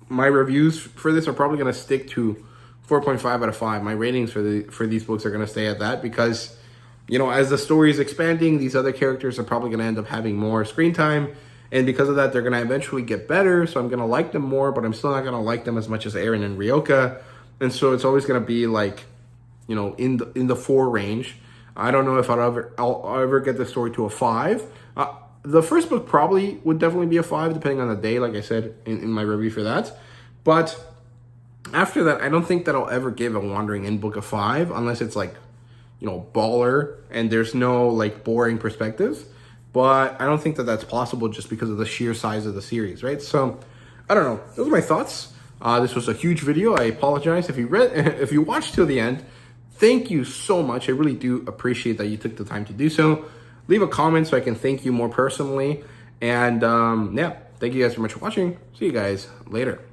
my reviews for this are probably going to stick to 4.5 out of 5. My ratings for these books are going to stay at that because, as the story is expanding, these other characters are probably going to end up having more screen time. And because of that, they're going to eventually get better. So I'm going to like them more, but I'm still not going to like them as much as Eren and Ryoka. And so it's always going to be like, in the 4 range. I don't know if I'll ever get the story to a 5. The first book probably would definitely be a 5, depending on the day, like I said in my review for that. But after that, I don't think that I'll ever give a Wandering End book a 5, unless it's like, baller and there's no like boring perspectives. But I don't think that that's possible just because of the sheer size of the series, right? So I don't know. Those are my thoughts. This was a huge video. I apologize if you watched till the end. Thank you so much. I really do appreciate that you took the time to do so. Leave a comment so I can thank you more personally. And yeah, thank you guys so much for watching. See you guys later.